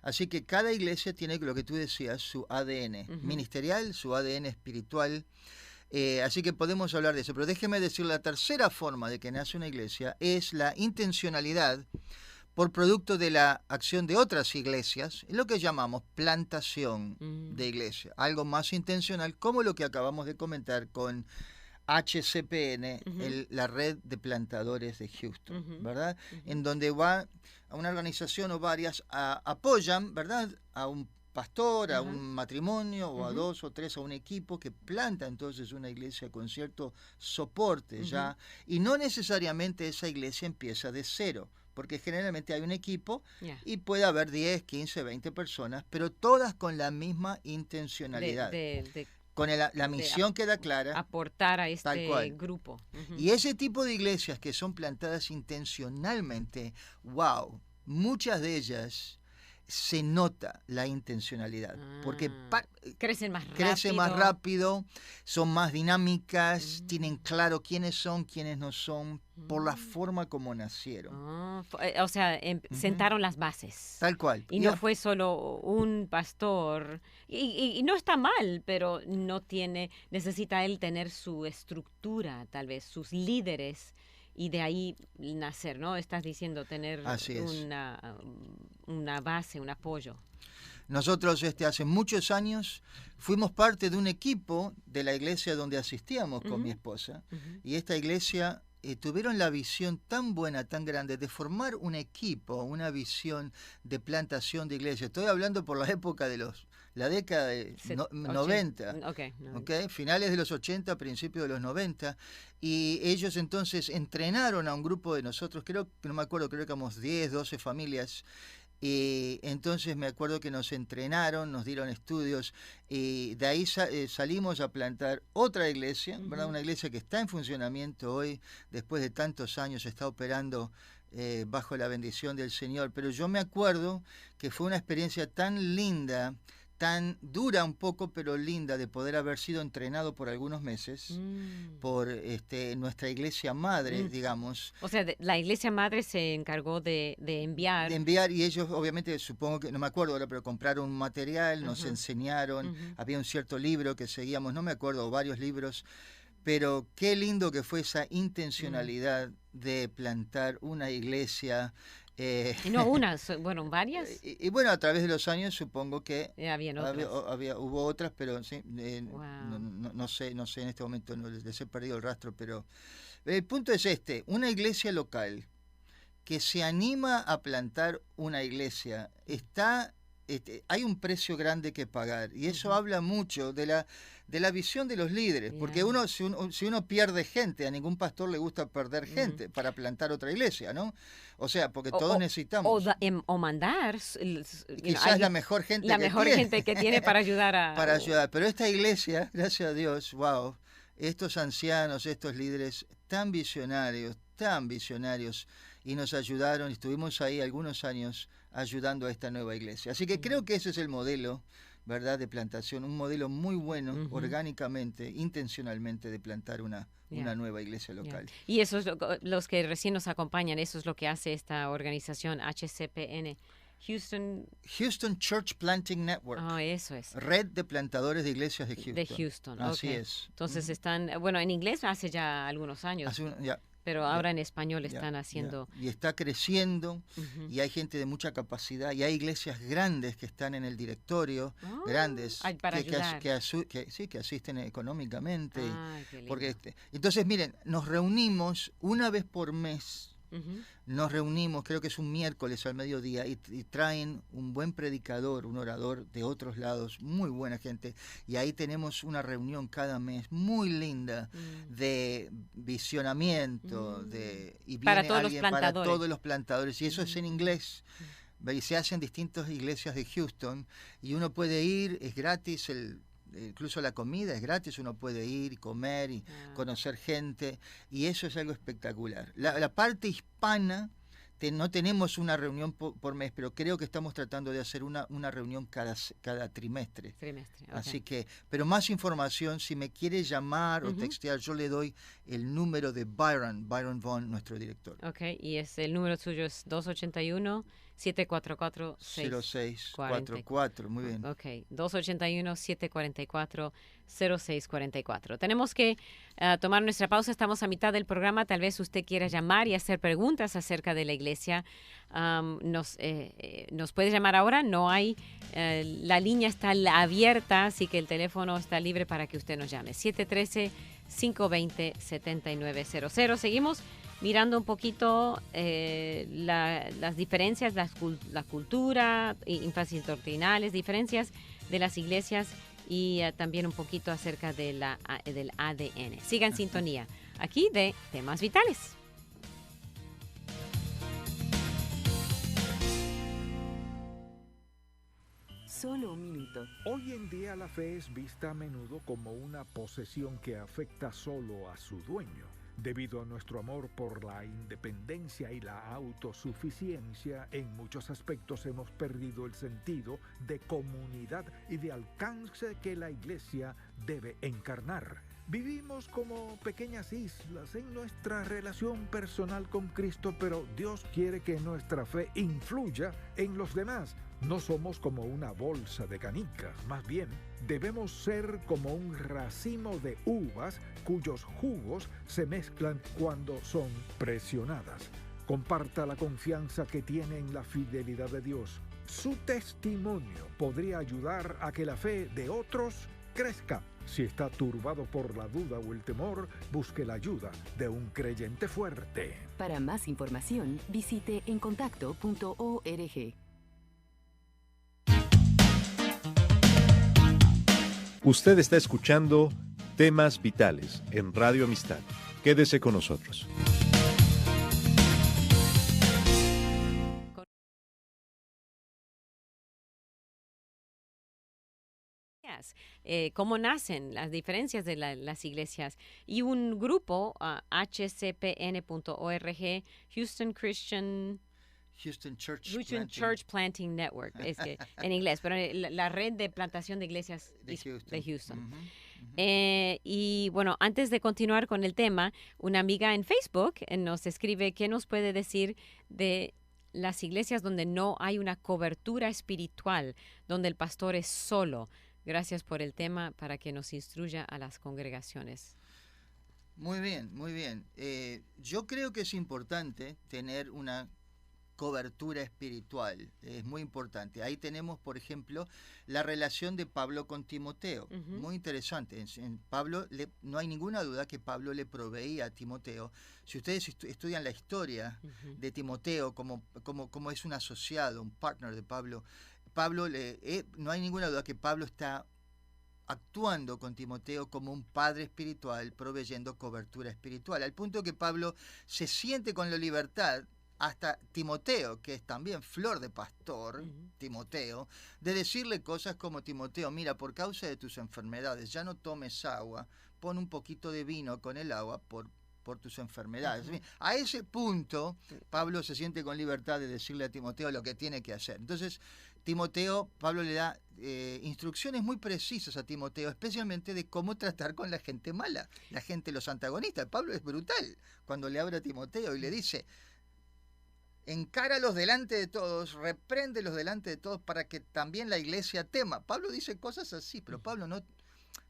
Así que cada iglesia tiene lo que tú decías, su ADN ministerial, su ADN espiritual. Así que podemos hablar de eso. Pero déjeme decir, la tercera forma de que nace una iglesia es la intencionalidad por producto de la acción de otras iglesias, lo que llamamos plantación de iglesia. Algo más intencional, como lo que acabamos de comentar con HCPN, la red de plantadores de Houston, ¿verdad? En donde va a una organización o varias apoyan, ¿verdad?, a un pastor, a un matrimonio, o a 2 o 3, a un equipo que planta entonces una iglesia con cierto soporte ya, y no necesariamente esa iglesia empieza de cero, porque generalmente hay un equipo y puede haber 10, 15, 20 personas, pero todas con la misma intencionalidad. Con la misión queda clara. Aportar a este grupo. Y ese tipo de iglesias que son plantadas intencionalmente, wow, muchas de ellas se nota la intencionalidad, porque crecen más rápido, son más dinámicas, tienen claro quiénes son, quiénes no son, por la forma como nacieron. O sea, sentaron las bases. Tal cual. Y no fue solo un pastor, y no está mal, pero necesita él tener su estructura, tal vez, sus líderes, y de ahí nacer, ¿no? Estás diciendo tener una base, un apoyo. Nosotros hace muchos años fuimos parte de un equipo de la iglesia donde asistíamos con mi esposa, y esta iglesia tuvieron la visión tan buena, tan grande, de formar un equipo, una visión de plantación de iglesia. Estoy hablando por la época de la década de 90, finales de los 80, principios de los 90, y ellos entonces entrenaron a un grupo de nosotros, creo que éramos 10, 12 familias, y entonces me acuerdo que nos entrenaron, nos dieron estudios, y de ahí salimos a plantar otra iglesia, ¿verdad? Una iglesia que está en funcionamiento hoy, después de tantos años, está operando bajo la bendición del Señor. Pero yo me acuerdo que fue una experiencia tan linda, tan dura un poco, pero linda, de poder haber sido entrenado por algunos meses por nuestra iglesia madre, digamos. O sea, la iglesia madre se encargó de enviar. De enviar, y ellos obviamente, supongo que, no me acuerdo ahora, pero compraron un material, nos enseñaron, había un cierto libro que seguíamos, no me acuerdo, varios libros, pero qué lindo que fue esa intencionalidad de plantar una iglesia. Y no una, bueno, varias. Y bueno, a través de los años supongo que hubo otras, pero sí, no sé en este momento, no les he perdido el rastro, pero el punto es una iglesia local que se anima a plantar una iglesia, hay un precio grande que pagar, y eso habla mucho de la visión de los líderes, porque si uno pierde gente, a ningún pastor le gusta perder gente para plantar otra iglesia, ¿no? O sea, porque todos necesitamos. O mandar. Quizás la mejor gente gente que tiene para ayudar a. Para ayudar. Pero esta iglesia, gracias a Dios, wow, estos ancianos, estos líderes tan visionarios, y nos ayudaron, y estuvimos ahí algunos años ayudando a esta nueva iglesia. Así que creo que ese es el modelo, ¿verdad?, de plantación, un modelo muy bueno, orgánicamente, intencionalmente, de plantar una nueva iglesia local. Y eso es los que recién nos acompañan, eso es lo que hace esta organización HCPN. Houston Church Planting Network. Eso es. Red de plantadores de iglesias de Houston. De Houston, Así es. Entonces están, bueno, en inglés hace ya algunos años. Pero ahora en español están haciendo. Y está creciendo, y hay gente de mucha capacidad, y hay iglesias grandes que están en el directorio, grandes, que asisten económicamente. Porque entonces, miren, nos reunimos una vez por mes. Nos reunimos, creo que es un miércoles al mediodía, y traen un buen predicador, un orador de otros lados, muy buena gente, y ahí tenemos una reunión cada mes muy linda de visionamiento, y para viene todos alguien para todos los plantadores, y eso es en inglés. Y se hacen distintas iglesias de Houston, y uno puede ir, es gratis, incluso la comida es gratis, uno puede ir y comer y conocer gente, y eso es algo espectacular. La parte hispana no tenemos una reunión por mes, pero creo que estamos tratando de hacer una reunión cada trimestre. Okay. Así que, pero más información, si me quiere llamar o textear, yo le doy el número de Byron Vaughn, nuestro director. Ok, y el número suyo es 281-744-0644. Muy bien. Ok, 281-744-0644. Tenemos que tomar nuestra pausa, estamos a mitad del programa, tal vez usted quiera llamar y hacer preguntas acerca de la iglesia. Nos puede llamar ahora, no hay, la línea está abierta, así que el teléfono está libre para que usted nos llame. 713-520-7900. Seguimos mirando un poquito las diferencias, la cultura, énfasis doctrinales, diferencias de las iglesias y también un poquito acerca de del ADN. Siga en sintonía aquí de Temas Vitales. Solo un minuto. Hoy en día la fe es vista a menudo como una posesión que afecta solo a su dueño. Debido a nuestro amor por la independencia y la autosuficiencia, en muchos aspectos hemos perdido el sentido de comunidad y de alcance que la Iglesia debe encarnar. Vivimos como pequeñas islas en nuestra relación personal con Cristo, pero Dios quiere que nuestra fe influya en los demás. No somos como una bolsa de canicas, más bien debemos ser como un racimo de uvas cuyos jugos se mezclan cuando son presionadas. Comparta la confianza que tiene en la fidelidad de Dios. Su testimonio podría ayudar a que la fe de otros crezca. Si está turbado por la duda o el temor, busque la ayuda de un creyente fuerte. Para más información, visite encontacto.org. Usted está escuchando Temas Vitales en Radio Amistad. Quédese con nosotros. Cómo nacen las diferencias de las iglesias. Y un grupo, hcpn.org, Houston Church Planting Network, es que, en inglés, pero la red de plantación de iglesias de Houston. Y bueno, antes de continuar con el tema, una amiga en Facebook nos escribe qué nos puede decir de las iglesias donde no hay una cobertura espiritual, donde el pastor es solo. Gracias por el tema para que nos instruya a las congregaciones. Muy bien, muy bien. Yo creo que es importante tener una cobertura espiritual, es muy importante. Ahí tenemos, por ejemplo, la relación de Pablo con Timoteo, muy interesante. En Pablo no hay ninguna duda que Pablo le proveía a Timoteo. Si ustedes estudian la historia de Timoteo, como es un asociado, un partner de Pablo, no hay ninguna duda que Pablo está actuando con Timoteo como un padre espiritual, proveyendo cobertura espiritual, al punto que Pablo se siente con la libertad, hasta Timoteo, que es también flor de pastor, Timoteo, de decirle cosas como: Timoteo, mira, por causa de tus enfermedades, ya no tomes agua, pon un poquito de vino con el agua por tus enfermedades. A ese punto, Pablo se siente con libertad de decirle a Timoteo lo que tiene que hacer. Entonces, Pablo le da instrucciones muy precisas a Timoteo, especialmente de cómo tratar con la gente mala, los antagonistas. Pablo es brutal cuando le habla a Timoteo y le dice: encáralos delante de todos, repréndelos delante de todos para que también la iglesia tema. Pablo dice cosas así, pero Pablo no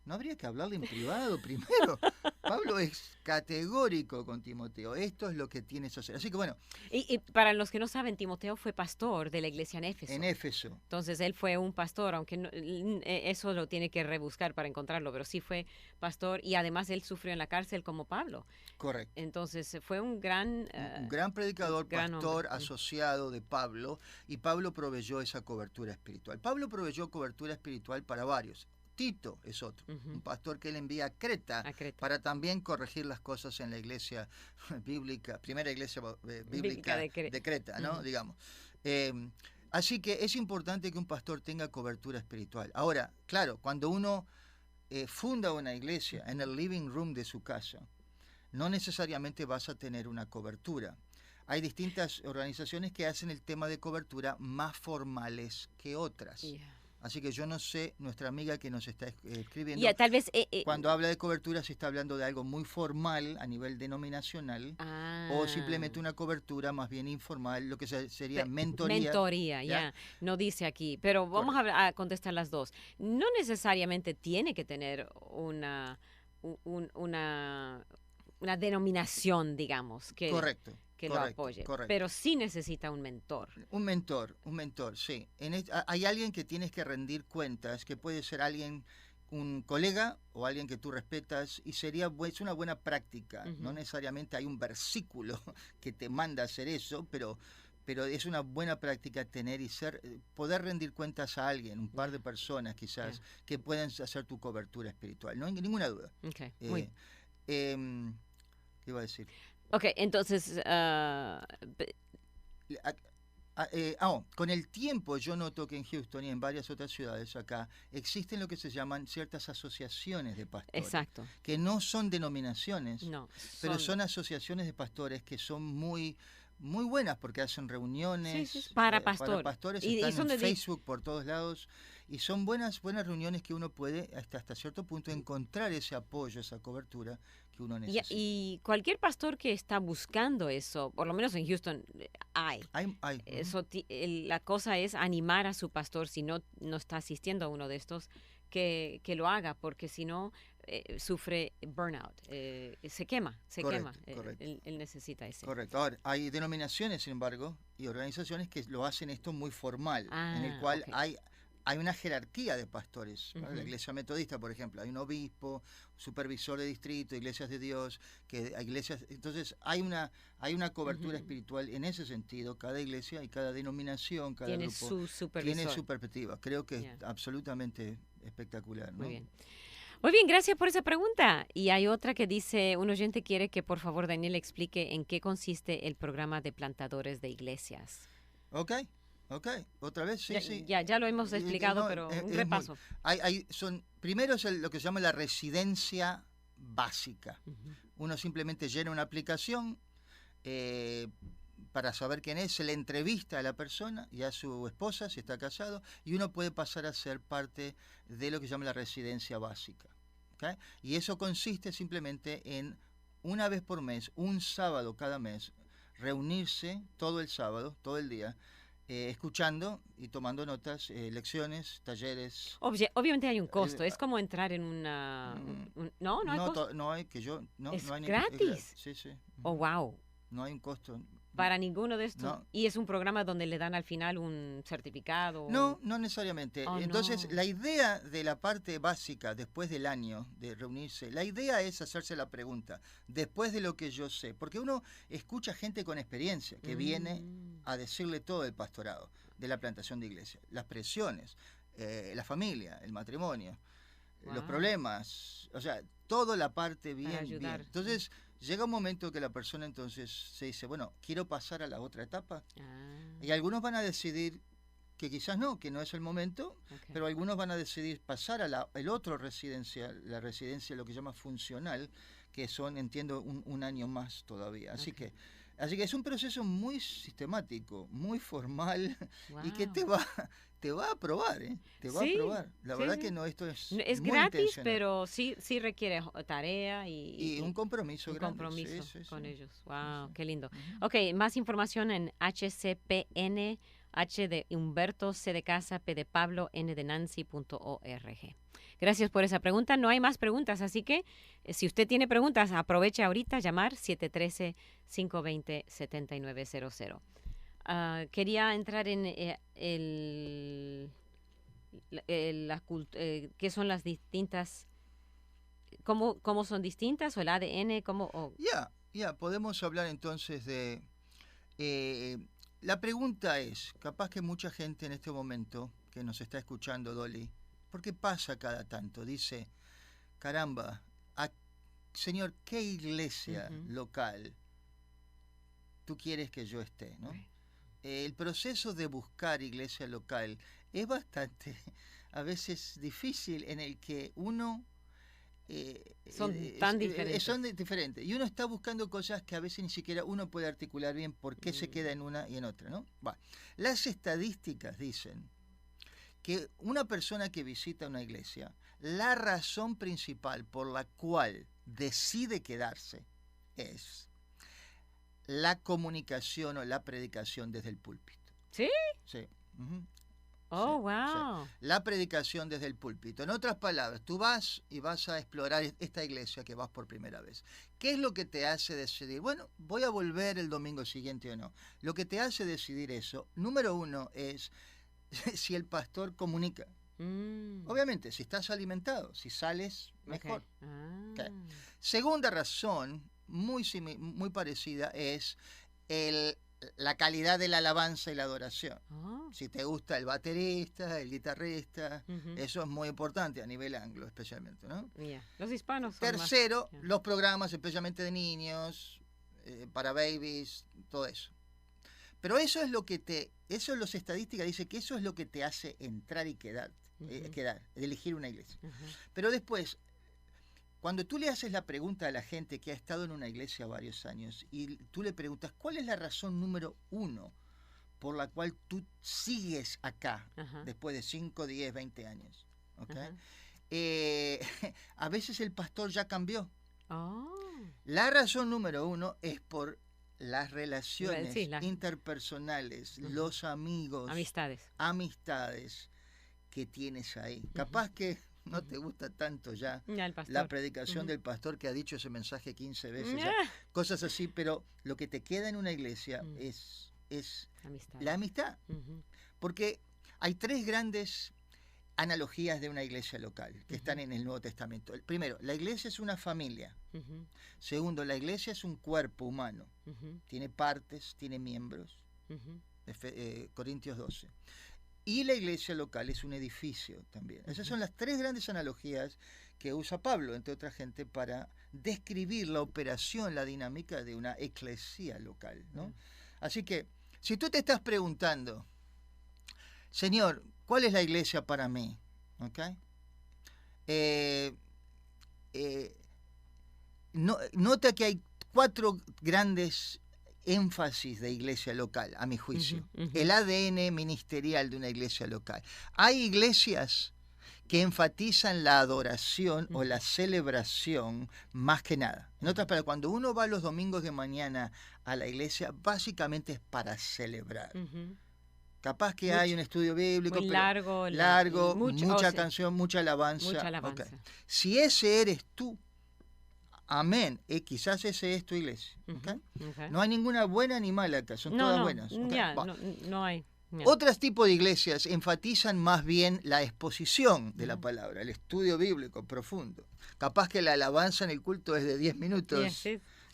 habría que hablarle en privado primero. Pablo es categórico con Timoteo. Esto es lo que tienes que hacer. Así que bueno. Y para los que no saben, Timoteo fue pastor de la iglesia en Éfeso. En Éfeso. Entonces él fue un pastor, aunque eso lo tiene que rebuscar para encontrarlo, pero sí fue pastor y además él sufrió en la cárcel como Pablo. Correcto. Entonces fue un gran predicador, pastor, hombre. Asociado de Pablo, y Pablo proveyó esa cobertura espiritual. Pablo proveyó cobertura espiritual para varios. Tito es otro, un pastor que él envía a Creta para también corregir las cosas en la iglesia bíblica, primera iglesia bíblica de Creta, ¿no? Digamos. Así que es importante que un pastor tenga cobertura espiritual. Ahora, claro, cuando uno funda una iglesia en el living room de su casa, no necesariamente vas a tener una cobertura. hay distintas organizaciones que hacen el tema de cobertura más formales que otras. Yeah. Así que yo no sé, nuestra amiga que nos está escribiendo, Tal vez, cuando habla de cobertura se está hablando de algo muy formal a nivel denominacional o simplemente una cobertura más bien informal, lo que sería mentoría. Mentoría, ya. No dice aquí, pero vamos a contestar las dos. No necesariamente tiene que tener una denominación, digamos, que lo apoye, pero sí necesita un mentor. Un mentor, sí. Hay alguien que tienes que rendir cuentas, que puede ser alguien, un colega o alguien que tú respetas, y es una buena práctica. No necesariamente hay un versículo que te manda a hacer eso, pero es una buena práctica tener y poder rendir cuentas a alguien, un par de personas quizás, que puedan hacer tu cobertura espiritual. No hay ninguna duda. Okay. ¿Qué iba a decir? Ok, entonces... con el tiempo yo noto que en Houston y en varias otras ciudades acá existen lo que se llaman ciertas asociaciones de pastores. Exacto. Que no son denominaciones, pero son son asociaciones de pastores que son muy buenas porque hacen reuniones para pastores. Están en Facebook por todos lados y son buenas reuniones que uno puede hasta cierto punto encontrar ese apoyo, esa cobertura que uno necesita. Y cualquier pastor que está buscando eso, por lo menos en Houston, hay. Eso, la cosa es animar a su pastor, si no está asistiendo a uno de estos, que lo haga, porque si no sufre burnout, se quema. Correcto. Él necesita ese. Correcto. Ahora, hay denominaciones, sin embargo, y organizaciones que lo hacen esto muy formal, en el cual hay una jerarquía de pastores. La Iglesia Metodista, por ejemplo, hay un obispo, supervisor de distrito, Iglesias de Dios, entonces hay una cobertura espiritual en ese sentido. Cada iglesia y cada denominación, cada tiene grupo su supervisor. tiene su perspectiva. Creo que es absolutamente espectacular, ¿no? Muy bien, gracias por esa pregunta. Y hay otra que dice, un oyente quiere que por favor Daniel explique en qué consiste el programa de plantadores de iglesias. Ok, otra vez, sí. Ya lo hemos explicado, pero un repaso. Primero es lo que se llama la residencia básica. Uno simplemente llena una aplicación para saber quién es, se le entrevista a la persona y a su esposa, si está casado, y uno puede pasar a ser parte de lo que se llama la residencia básica. ¿Okay? Y eso consiste simplemente en, una vez por mes, un sábado cada mes, reunirse todo el sábado, todo el día, escuchando y tomando notas, lecciones, talleres. Obviamente hay un costo, es como entrar en una... No hay costo. No hay que yo... No, ¿Es no hay gratis? Sí. Oh, wow. No hay un costo. Para ninguno de estos. No. ¿Y es un programa donde le dan al final un certificado? No necesariamente. Entonces, la idea de la parte básica, después del año de reunirse, la idea es hacerse la pregunta, después de lo que yo sé, porque uno escucha gente con experiencia que viene a decirle todo el pastorado de la plantación de iglesia, las presiones, la familia, el matrimonio, los problemas, o sea, toda la parte bien. Entonces, llega un momento que la persona entonces se dice, bueno, quiero pasar a la otra etapa. Y algunos van a decidir que quizás no, que no es el momento, pero algunos van a decidir pasar a la residencia, lo que se llama funcional, que son, entiendo, un año más todavía. Así que es un proceso muy sistemático, muy formal, y que te va a aprobar, te va a aprobar. La verdad que no, esto es muy gratis, pero sí requiere tarea y un compromiso grande. Compromiso con ellos. Wow, qué lindo. Ok, más información en HCPN, H de Humberto, C de Casa, P de Pablo, N de Nancy.org. Gracias por esa pregunta. No hay más preguntas, así que si usted tiene preguntas, aproveche ahorita a llamar 713-520-7900. Quería entrar en qué son las distintas, cómo son distintas, o el ADN, podemos hablar entonces de... la pregunta es, capaz que mucha gente en este momento que nos está escuchando, Dolly, porque pasa cada tanto, dice, caramba, Señor, ¿qué iglesia local tú quieres que yo esté? ¿No? El proceso de buscar iglesia local es bastante, a veces difícil, en el que uno son tan diferentes. Son diferentes. Y uno está buscando cosas que a veces ni siquiera uno puede articular bien por qué se queda en una y en otra, ¿no? Las estadísticas dicen que una persona que visita una iglesia, la razón principal por la cual decide quedarse es la comunicación o la predicación desde el púlpito. ¿Sí? Sí. Oh, sí, wow. sí. La predicación desde el púlpito. En otras palabras, tú vas y vas a explorar esta iglesia que vas por primera vez. ¿Qué es lo que te hace decidir? Bueno, voy a volver el domingo siguiente o no. Lo que te hace decidir eso, número uno, es si el pastor comunica. Obviamente, si estás alimentado, si sales, mejor. Okay. Segunda razón, muy parecida, es la calidad de la alabanza y la adoración. Si te gusta el baterista, el guitarrista, eso es muy importante a nivel anglo, especialmente, ¿no? Los hispanos. Tercero, los programas, especialmente de niños, para babies, todo eso. Pero eso es los estadísticas dicen que eso es lo que te hace entrar y quedar, elegir una iglesia. Pero después, cuando tú le haces la pregunta a la gente que ha estado en una iglesia varios años y tú le preguntas, ¿cuál es la razón número uno por la cual tú sigues acá después de 5, 10, 20 años? ¿Okay? A veces el pastor ya cambió. La razón número uno es por las relaciones interpersonales, los amigos, amistades que tienes ahí. Capaz que no te gusta tanto ya la predicación del pastor que ha dicho ese mensaje 15 veces, cosas así, pero lo que te queda en una iglesia es la amistad. Porque hay 3 grandes analogías de una iglesia local que están en el Nuevo Testamento. Primero, la iglesia es una familia. Segundo, la iglesia es un cuerpo humano. Tiene partes, tiene miembros. Corintios 12. Y la iglesia local es un edificio también. Esas son las 3 grandes analogías que usa Pablo, entre otra gente, para describir la operación, la dinámica de una eclesía local, ¿no? Así que, si tú te estás preguntando, Señor, ¿cuál es la iglesia para mí? ¿Okay? Nota que hay 4 grandes énfasis de iglesia local, a mi juicio. El ADN ministerial de una iglesia local. Hay iglesias que enfatizan la adoración o la celebración más que nada. En otras palabras, cuando uno va los domingos de mañana a la iglesia, básicamente es para celebrar. Capaz que hay un estudio bíblico, muy largo, mucha canción, mucha alabanza. Okay. Si ese eres tú, amén, quizás ese es tu iglesia. ¿Okay? No hay ninguna buena ni mala acá, son todas buenas. Okay. No hay. Otros tipos de iglesias enfatizan más bien la exposición de la palabra, el estudio bíblico profundo. Capaz que la alabanza en el culto es de 10 minutos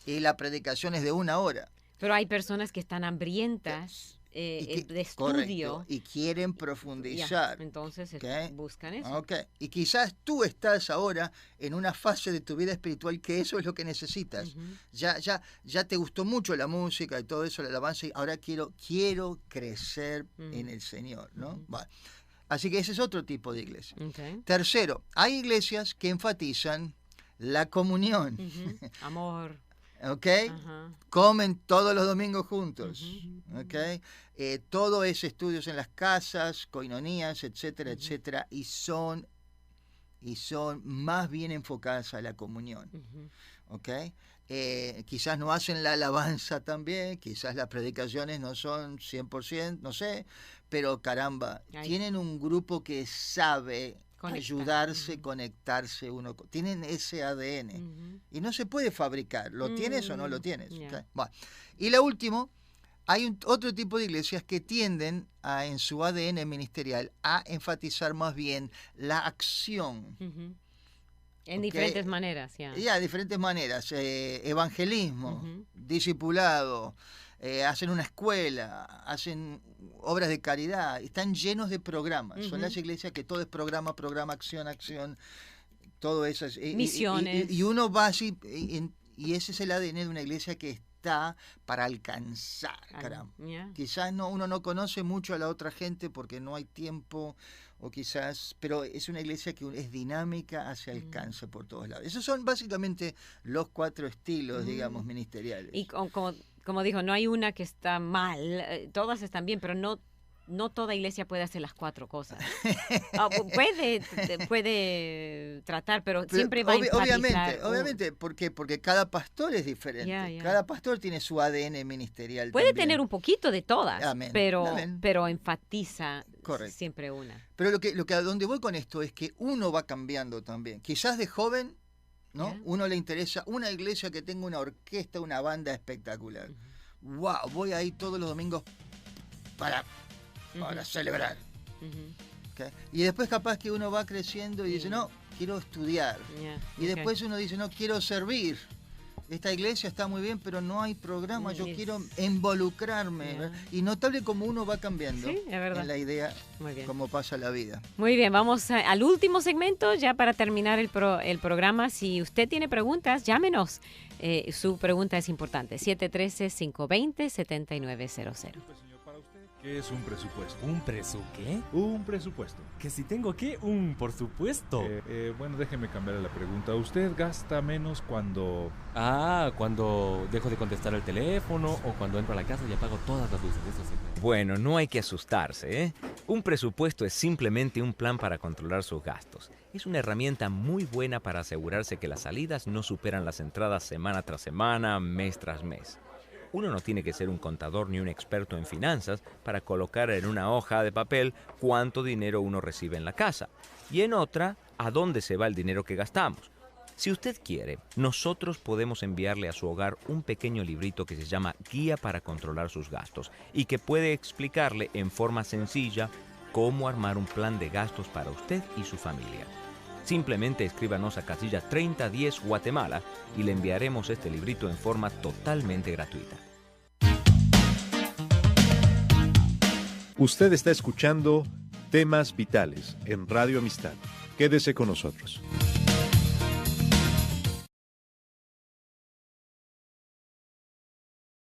y la predicación es de 1 hora. Pero hay personas que están hambrientas de estudio. Correcto, y quieren profundizar. Entonces buscan eso. Okay. Y quizás tú estás ahora en una fase de tu vida espiritual que eso es lo que necesitas. Ya te gustó mucho la música y todo eso, la alabanza, y ahora quiero crecer en el Señor, ¿no? Vale. Así que ese es otro tipo de iglesia. Tercero, hay iglesias que enfatizan la comunión. Amor. ¿Ok? Comen todos los domingos juntos. ¿Ok? Todo es estudios en las casas, coinonías, etcétera, etcétera, y son más bien enfocadas a la comunión. ¿Ok? Quizás no hacen la alabanza también, quizás las predicaciones no son 100%, no sé, pero caramba, tienen un grupo que sabe ayudarse, conectarse uno. Tienen ese ADN. Y no se puede fabricar. ¿Lo tienes o no lo tienes? Okay. Bueno. Y lo último, hay otro tipo de iglesias que tienden en su ADN ministerial a enfatizar más bien la acción. En diferentes maneras. Diferentes maneras. Evangelismo, discipulado, hacen una escuela, hacen obras de caridad, están llenos de programas. Son las iglesias que todo es programa, acción, todo eso. Misiones. Y uno va así, y ese es el ADN de una iglesia que está para alcanzar, caramba. Quizás uno no conoce mucho a la otra gente porque no hay tiempo, o quizás, pero es una iglesia que es dinámica hacia alcance por todos lados. Esos son básicamente los 4 estilos, digamos, ministeriales. Y como dijo, no hay una que está mal, todas están bien, pero no toda iglesia puede hacer las 4 cosas. Puede tratar, pero siempre va a enfatizar. Obviamente, ¿por qué? Porque cada pastor es diferente. Cada pastor tiene su ADN ministerial. Puede también tener un poquito de todas, Amén. pero enfatiza Correcto. siempre una. Pero lo que a donde voy con esto es que uno va cambiando también. Quizás de joven, ¿no? Uno le interesa una iglesia que tenga una orquesta, una banda espectacular. Wow, voy ahí todos los domingos para celebrar. ¿Okay? Y después capaz que uno va creciendo y dice, no, quiero estudiar. Y después uno dice, no, quiero servir. Esta iglesia está muy bien, pero no hay programa, yo quiero involucrarme. Y notable como uno va cambiando en la idea, cómo pasa la vida. Muy bien, vamos al último segmento ya para terminar el programa. Si usted tiene preguntas, llámenos. Su pregunta es importante. 713-520-7900. ¿Qué es un presupuesto? ¿Qué? Un presupuesto. ¿Que si tengo qué? Por supuesto. Bueno, déjeme cambiar la pregunta. ¿Usted gasta menos cuando...? Cuando dejo de contestar el teléfono o cuando entro a la casa y apago todas las luces. Eso sí. Bueno, no hay que asustarse, ¿eh? Un presupuesto es simplemente un plan para controlar sus gastos. Es una herramienta muy buena para asegurarse que las salidas no superan las entradas semana tras semana, mes tras mes. Uno no tiene que ser un contador ni un experto en finanzas para colocar en una hoja de papel cuánto dinero uno recibe en la casa y en otra a dónde se va el dinero que gastamos. Si usted quiere, nosotros podemos enviarle a su hogar un pequeño librito que se llama Guía para controlar sus gastos y que puede explicarle en forma sencilla cómo armar un plan de gastos para usted y su familia. Simplemente escríbanos a casilla 3010 Guatemala y le enviaremos este librito en forma totalmente gratuita. Usted está escuchando Temas Vitales en Radio Amistad. Quédese con nosotros.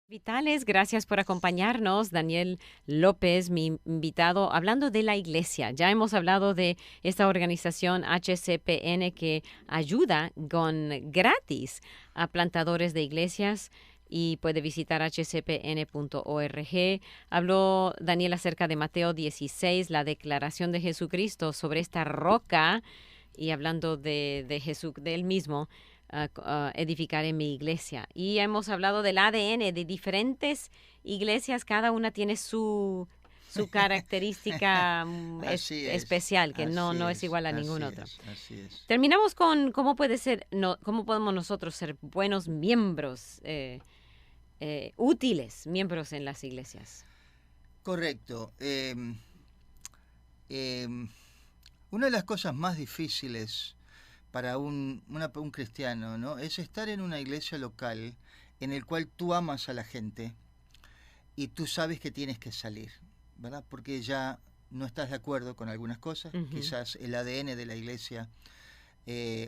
Vitales, gracias por acompañarnos. Daniel López, mi invitado, hablando de la iglesia. Ya hemos hablado de esta organización HCPN que ayuda con gratis a plantadores de iglesias y puede visitar hcpn.org. Habló Daniel acerca de Mateo 16, la declaración de Jesucristo sobre esta roca y hablando de Jesús, de él mismo. Edificaré mi iglesia. Y hemos hablado del ADN de diferentes iglesias, cada una tiene su característica especial, que no es igual a ningún otro. Así es. Terminamos con cómo podemos nosotros ser buenos miembros, útiles miembros en las iglesias. Correcto. Una de las cosas más difíciles para un cristiano, ¿no? Es estar en una iglesia local en el cual tú amas a la gente y tú sabes que tienes que salir, ¿verdad? Porque ya no estás de acuerdo con algunas cosas, quizás el ADN de la iglesia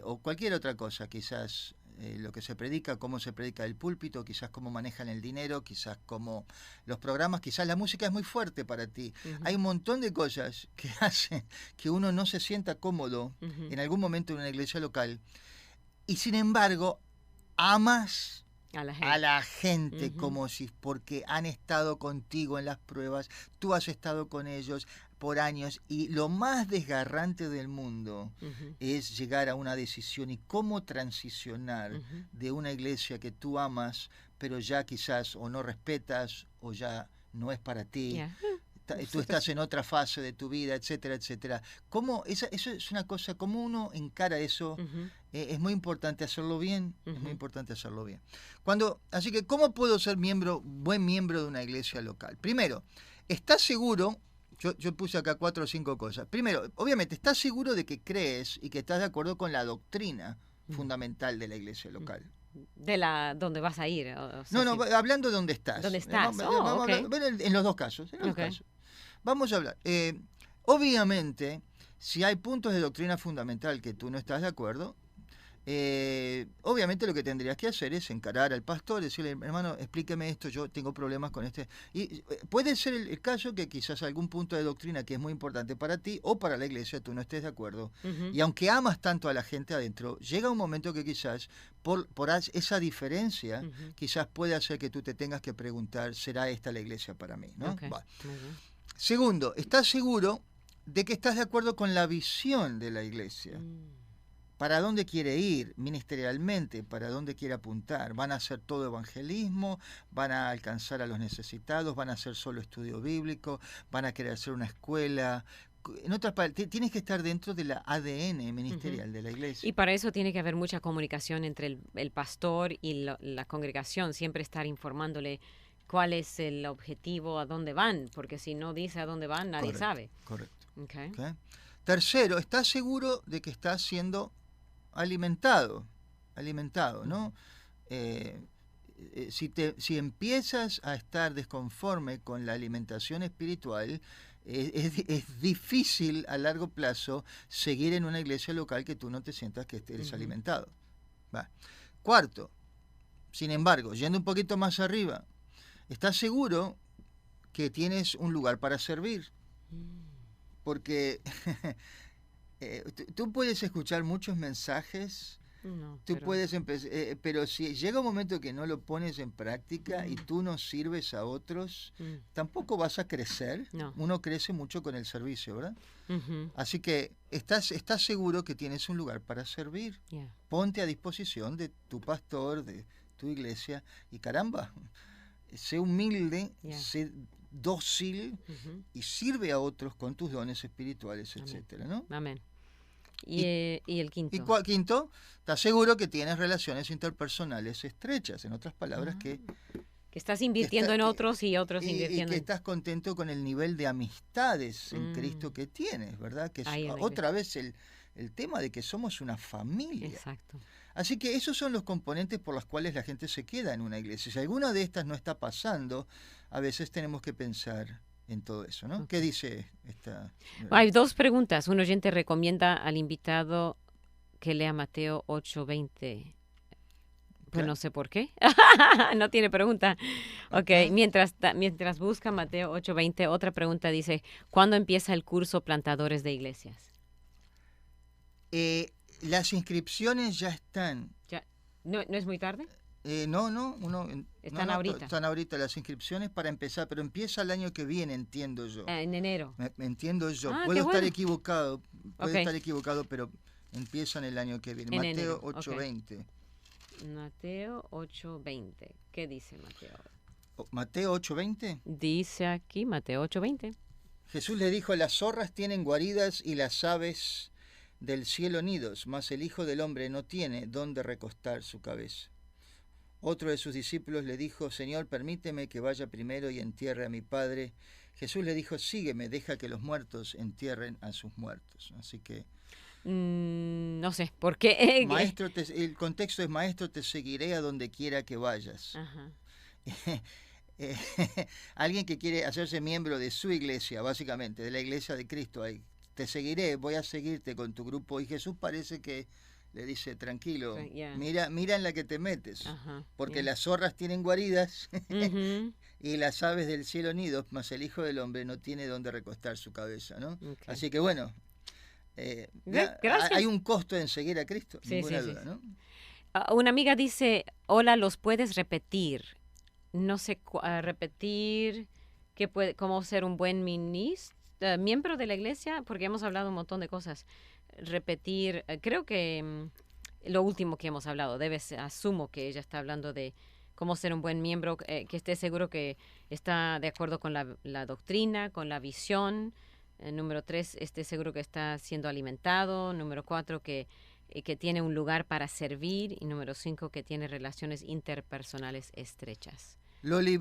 o cualquier otra cosa, quizás lo que se predica, cómo se predica el púlpito, quizás cómo manejan el dinero, quizás cómo los programas, quizás la música es muy fuerte para ti. Hay un montón de cosas que hacen que uno no se sienta cómodo en algún momento en una iglesia local y sin embargo amas a la gente como si, porque han estado contigo en las pruebas, tú has estado con ellos por años y lo más desgarrante del mundo es llegar a una decisión y cómo transicionar de una iglesia que tú amas pero ya quizás o no respetas o ya no es para ti. Tú estás en otra fase de tu vida, etcétera, etcétera. Eso es una cosa, cómo uno encara eso, es muy importante hacerlo bien, es muy importante hacerlo bien. Así que, ¿cómo puedo ser buen miembro de una iglesia local? Primero, ¿estás seguro? Yo puse acá 4 o 5 cosas. Primero, obviamente, ¿estás seguro de que crees y que estás de acuerdo con la doctrina fundamental de la iglesia local? ¿Dónde vas a ir? Hablando de dónde estás. ¿Dónde estás? En los dos casos. Vamos a hablar. Obviamente, si hay puntos de doctrina fundamental que tú no estás de acuerdo, Obviamente lo que tendrías que hacer es encarar al pastor, decirle, hermano, explíqueme esto, yo tengo problemas con este. Y puede ser el caso que quizás algún punto de doctrina que es muy importante para ti o para la iglesia tú no estés de acuerdo. Y aunque amas tanto a la gente adentro, llega un momento que quizás por esa diferencia quizás puede hacer que tú te tengas que preguntar, ¿será esta la iglesia para mí? ¿No? Okay. Segundo, ¿estás seguro de que estás de acuerdo con la visión de la iglesia? ¿Para dónde quiere ir ministerialmente? ¿Para dónde quiere apuntar? ¿Van a hacer todo evangelismo? ¿Van a alcanzar a los necesitados? ¿Van a hacer solo estudio bíblico? ¿Van a querer hacer una escuela? En otras palabras, tienes que estar dentro de la ADN ministerial de la iglesia. Y para eso tiene que haber mucha comunicación entre el pastor y la congregación, siempre estar informándole cuál es el objetivo, a dónde van, porque si no dice a dónde van, nadie sabe. Correcto. Okay. Tercero, ¿estás seguro de que estás siendo alimentado, ¿no? Si empiezas a estar desconforme con la alimentación espiritual, es difícil a largo plazo seguir en una iglesia local que tú no te sientas que eres alimentado. Cuarto, sin embargo, yendo un poquito más arriba, ¿estás seguro que tienes un lugar para servir? Porque tú puedes escuchar muchos mensajes, puedes pero si llega un momento que no lo pones en práctica y tú no sirves a otros, tampoco vas a crecer. Uno crece mucho con el servicio, ¿verdad? Así que estás seguro que tienes un lugar para servir. Ponte a disposición de tu pastor, de tu iglesia, y caramba, sé humilde, sé dócil y sirve a otros con tus dones espirituales, etcétera, ¿no? Amén. ¿Y el quinto? Y quinto, estás seguro que tienes relaciones interpersonales estrechas, en otras palabras, que estás invirtiendo en otros y otros invirtiendo y que estás contento con el nivel de amistades en Cristo que tienes, ¿verdad? Que es otra vez el tema de que somos una familia. Exacto. Así que esos son los componentes por los cuales la gente se queda en una iglesia. Si alguna de estas no está pasando, a veces tenemos que pensar en todo eso, ¿no? ¿Qué dice esta? Hay dos preguntas. Un oyente recomienda al invitado que lea Mateo 8:20. Pues no sé por qué. No tiene pregunta. Okay. Mientras busca Mateo 8:20, otra pregunta dice, ¿cuándo empieza el curso Plantadores de Iglesias? Las inscripciones ya están. ¿No es muy tarde? Están ahorita. Están ahorita las inscripciones para empezar, pero empieza el año que viene, entiendo yo. En enero. Entiendo yo. Puedo estar equivocado, pero empiezan el año que viene. Mateo 8:20. Mateo 8:20. ¿Qué dice Mateo? ¿Mateo 8:20? Dice aquí Mateo 8:20. Jesús le dijo, las zorras tienen guaridas y las aves del cielo nidos, mas el Hijo del Hombre no tiene dónde recostar su cabeza. Otro de sus discípulos le dijo, Señor, permíteme que vaya primero y entierre a mi Padre. Jesús le dijo, sígueme, deja que los muertos entierren a sus muertos. Así que... no sé, ¿por qué? Maestro, el contexto es, maestro, te seguiré a donde quiera que vayas. Alguien que quiere hacerse miembro de su iglesia, básicamente, de la iglesia de Cristo, ahí, te seguiré, voy a seguirte con tu grupo. Y Jesús parece que le dice, tranquilo, mira en la que te metes, porque las zorras tienen guaridas y las aves del cielo nidos, mas el Hijo del Hombre no tiene dónde recostar su cabeza, ¿no? Así que bueno, hay un costo en seguir a Cristo, ninguna duda, ¿no? Una amiga dice, hola, ¿los puedes repetir? No sé, repetir, ¿cómo ser un buen miembro de la iglesia? Porque hemos hablado un montón de cosas. Repetir, creo que lo último que hemos hablado, asumo que ella está hablando de cómo ser un buen miembro, que esté seguro que está de acuerdo con la doctrina, con la visión. Número 3, esté seguro que está siendo alimentado. Número 4, que tiene un lugar para servir. Y número 5, que tiene relaciones interpersonales estrechas. Loli,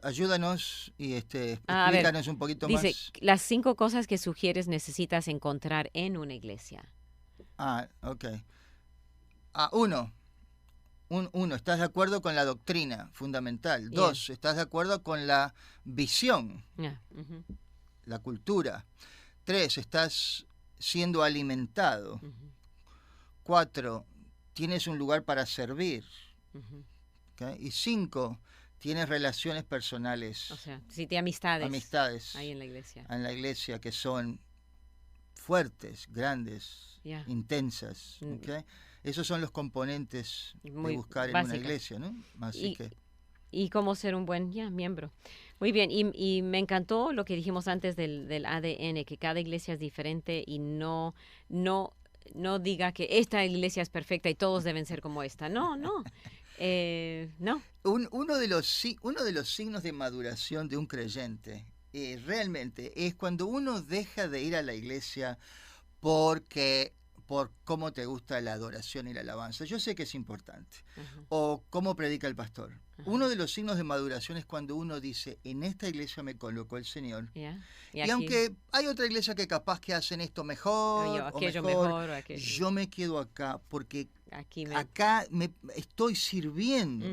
ayúdanos y explícanos un poquito más. Dice, las 5 cosas que sugieres necesitas encontrar en una iglesia. Ok. Uno, estás de acuerdo con la doctrina fundamental. 2, estás de acuerdo con la visión, la cultura. 3, estás siendo alimentado. 4, tienes un lugar para servir. ¿Okay? Y 5, tienes relaciones personales. O sea, sí, de amistades. Amistades. Ahí en la iglesia. En la iglesia que son fuertes, grandes, intensas. ¿Okay? Esos son los componentes de buscar en una iglesia, ¿no? Así que... Y cómo ser un buen miembro. Muy bien, y me encantó lo que dijimos antes del ADN, que cada iglesia es diferente y no diga que esta iglesia es perfecta y todos deben ser como esta. No. No. Uno de los signos de maduración de un creyente realmente es cuando uno deja de ir a la iglesia por cómo te gusta la adoración y la alabanza. Yo sé que es importante. O cómo predica el pastor. Uno de los signos de maduración es cuando uno dice, en esta iglesia me colocó el Señor. Y aunque hay otra iglesia que capaz que hacen esto mejor, yo me quedo acá porque acá me estoy sirviendo.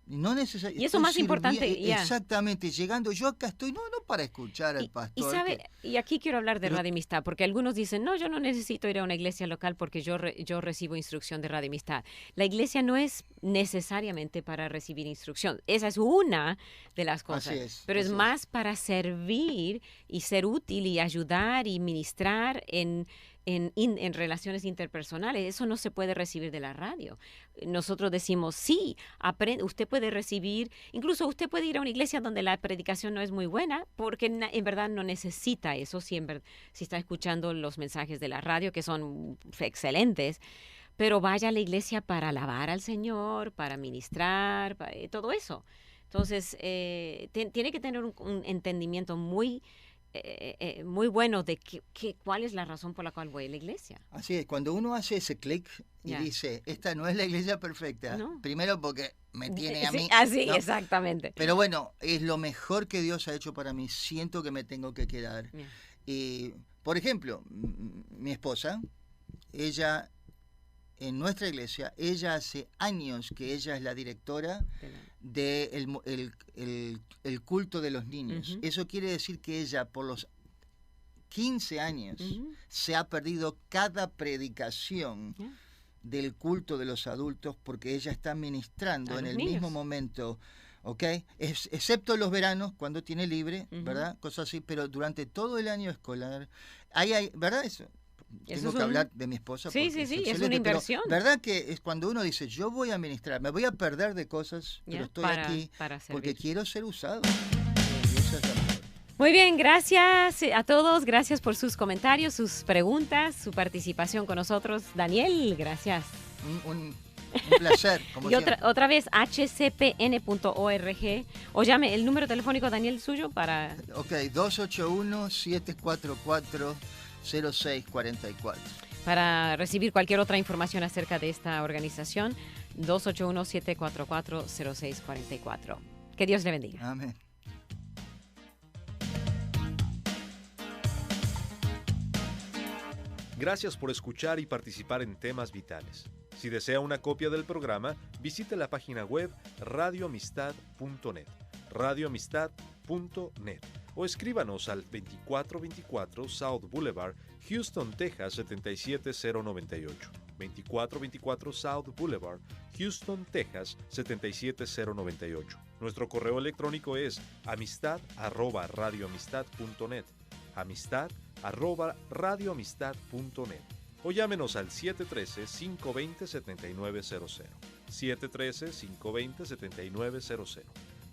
No necesariamente. Y eso más importante. Exactamente, llegando, yo acá estoy, no para escuchar al pastor. Y aquí quiero hablar de Radio Amistad, porque algunos dicen, no, yo no necesito ir a una iglesia local porque yo recibo instrucción de Radio Amistad. La iglesia no es necesariamente para recibir instrucción, esa es una de las cosas, pero es más para servir y ser útil y ayudar y ministrar en relaciones interpersonales. Eso no se puede recibir de la radio. Nosotros decimos, sí, usted puede recibir, incluso usted puede ir a una iglesia donde la predicación no es muy buena, porque en verdad no necesita eso, si está escuchando los mensajes de la radio, que son excelentes, pero vaya a la iglesia para alabar al Señor, para ministrar, todo eso. Entonces, tiene que tener un entendimiento muy bueno de cuál es la razón por la cual voy a la iglesia. Así es, cuando uno hace ese clic y dice, esta no es la iglesia perfecta, primero porque me tiene a mí. Así, exactamente. Pero bueno, es lo mejor que Dios ha hecho para mí, siento que me tengo que quedar. Y, por ejemplo, mi esposa, ella, en nuestra iglesia, ella hace años que ella es la directora del el culto de los niños. Eso quiere decir que ella por los 15 años se ha perdido cada predicación del culto de los adultos porque ella está ministrando en el mismo momento, ¿ok? Excepto los veranos cuando tiene libre, ¿verdad? Cosas así, pero durante todo el año escolar, ¿verdad eso? Tengo que hablar de mi esposa. Sí, es una inversión. Pero, ¿verdad que es cuando uno dice, yo voy a ministrar, me voy a perder de cosas, pero estoy aquí porque quiero ser usado? Muy bien, gracias a todos, gracias por sus comentarios, sus preguntas, su participación con nosotros. Daniel, gracias. Un placer. Como y otra vez, hcpn.org, o llame el número telefónico, Daniel, suyo para... Ok, 281-744-0644. Para recibir cualquier otra información acerca de esta organización, 281-744-0644. Que Dios le bendiga. Amén. Gracias por escuchar y participar en Temas Vitales. Si desea una copia del programa, visite la página web radioamistad.net, radioamistad.net, o escríbanos al 2424 South Boulevard, Houston, Texas 77098. 2424 South Boulevard, Houston, Texas 77098. Nuestro correo electrónico es amistad@radioamistad.net, amistad@radioamistad.net, o llámenos al 713-520-7900, 713-520-7900.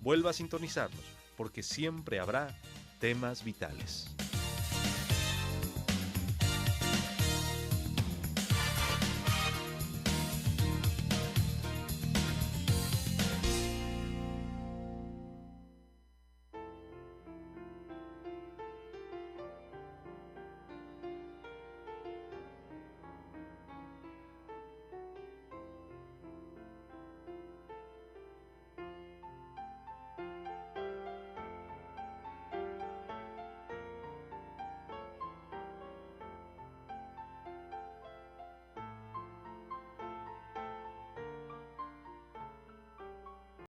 Vuelva a sintonizarnos, porque siempre habrá temas vitales.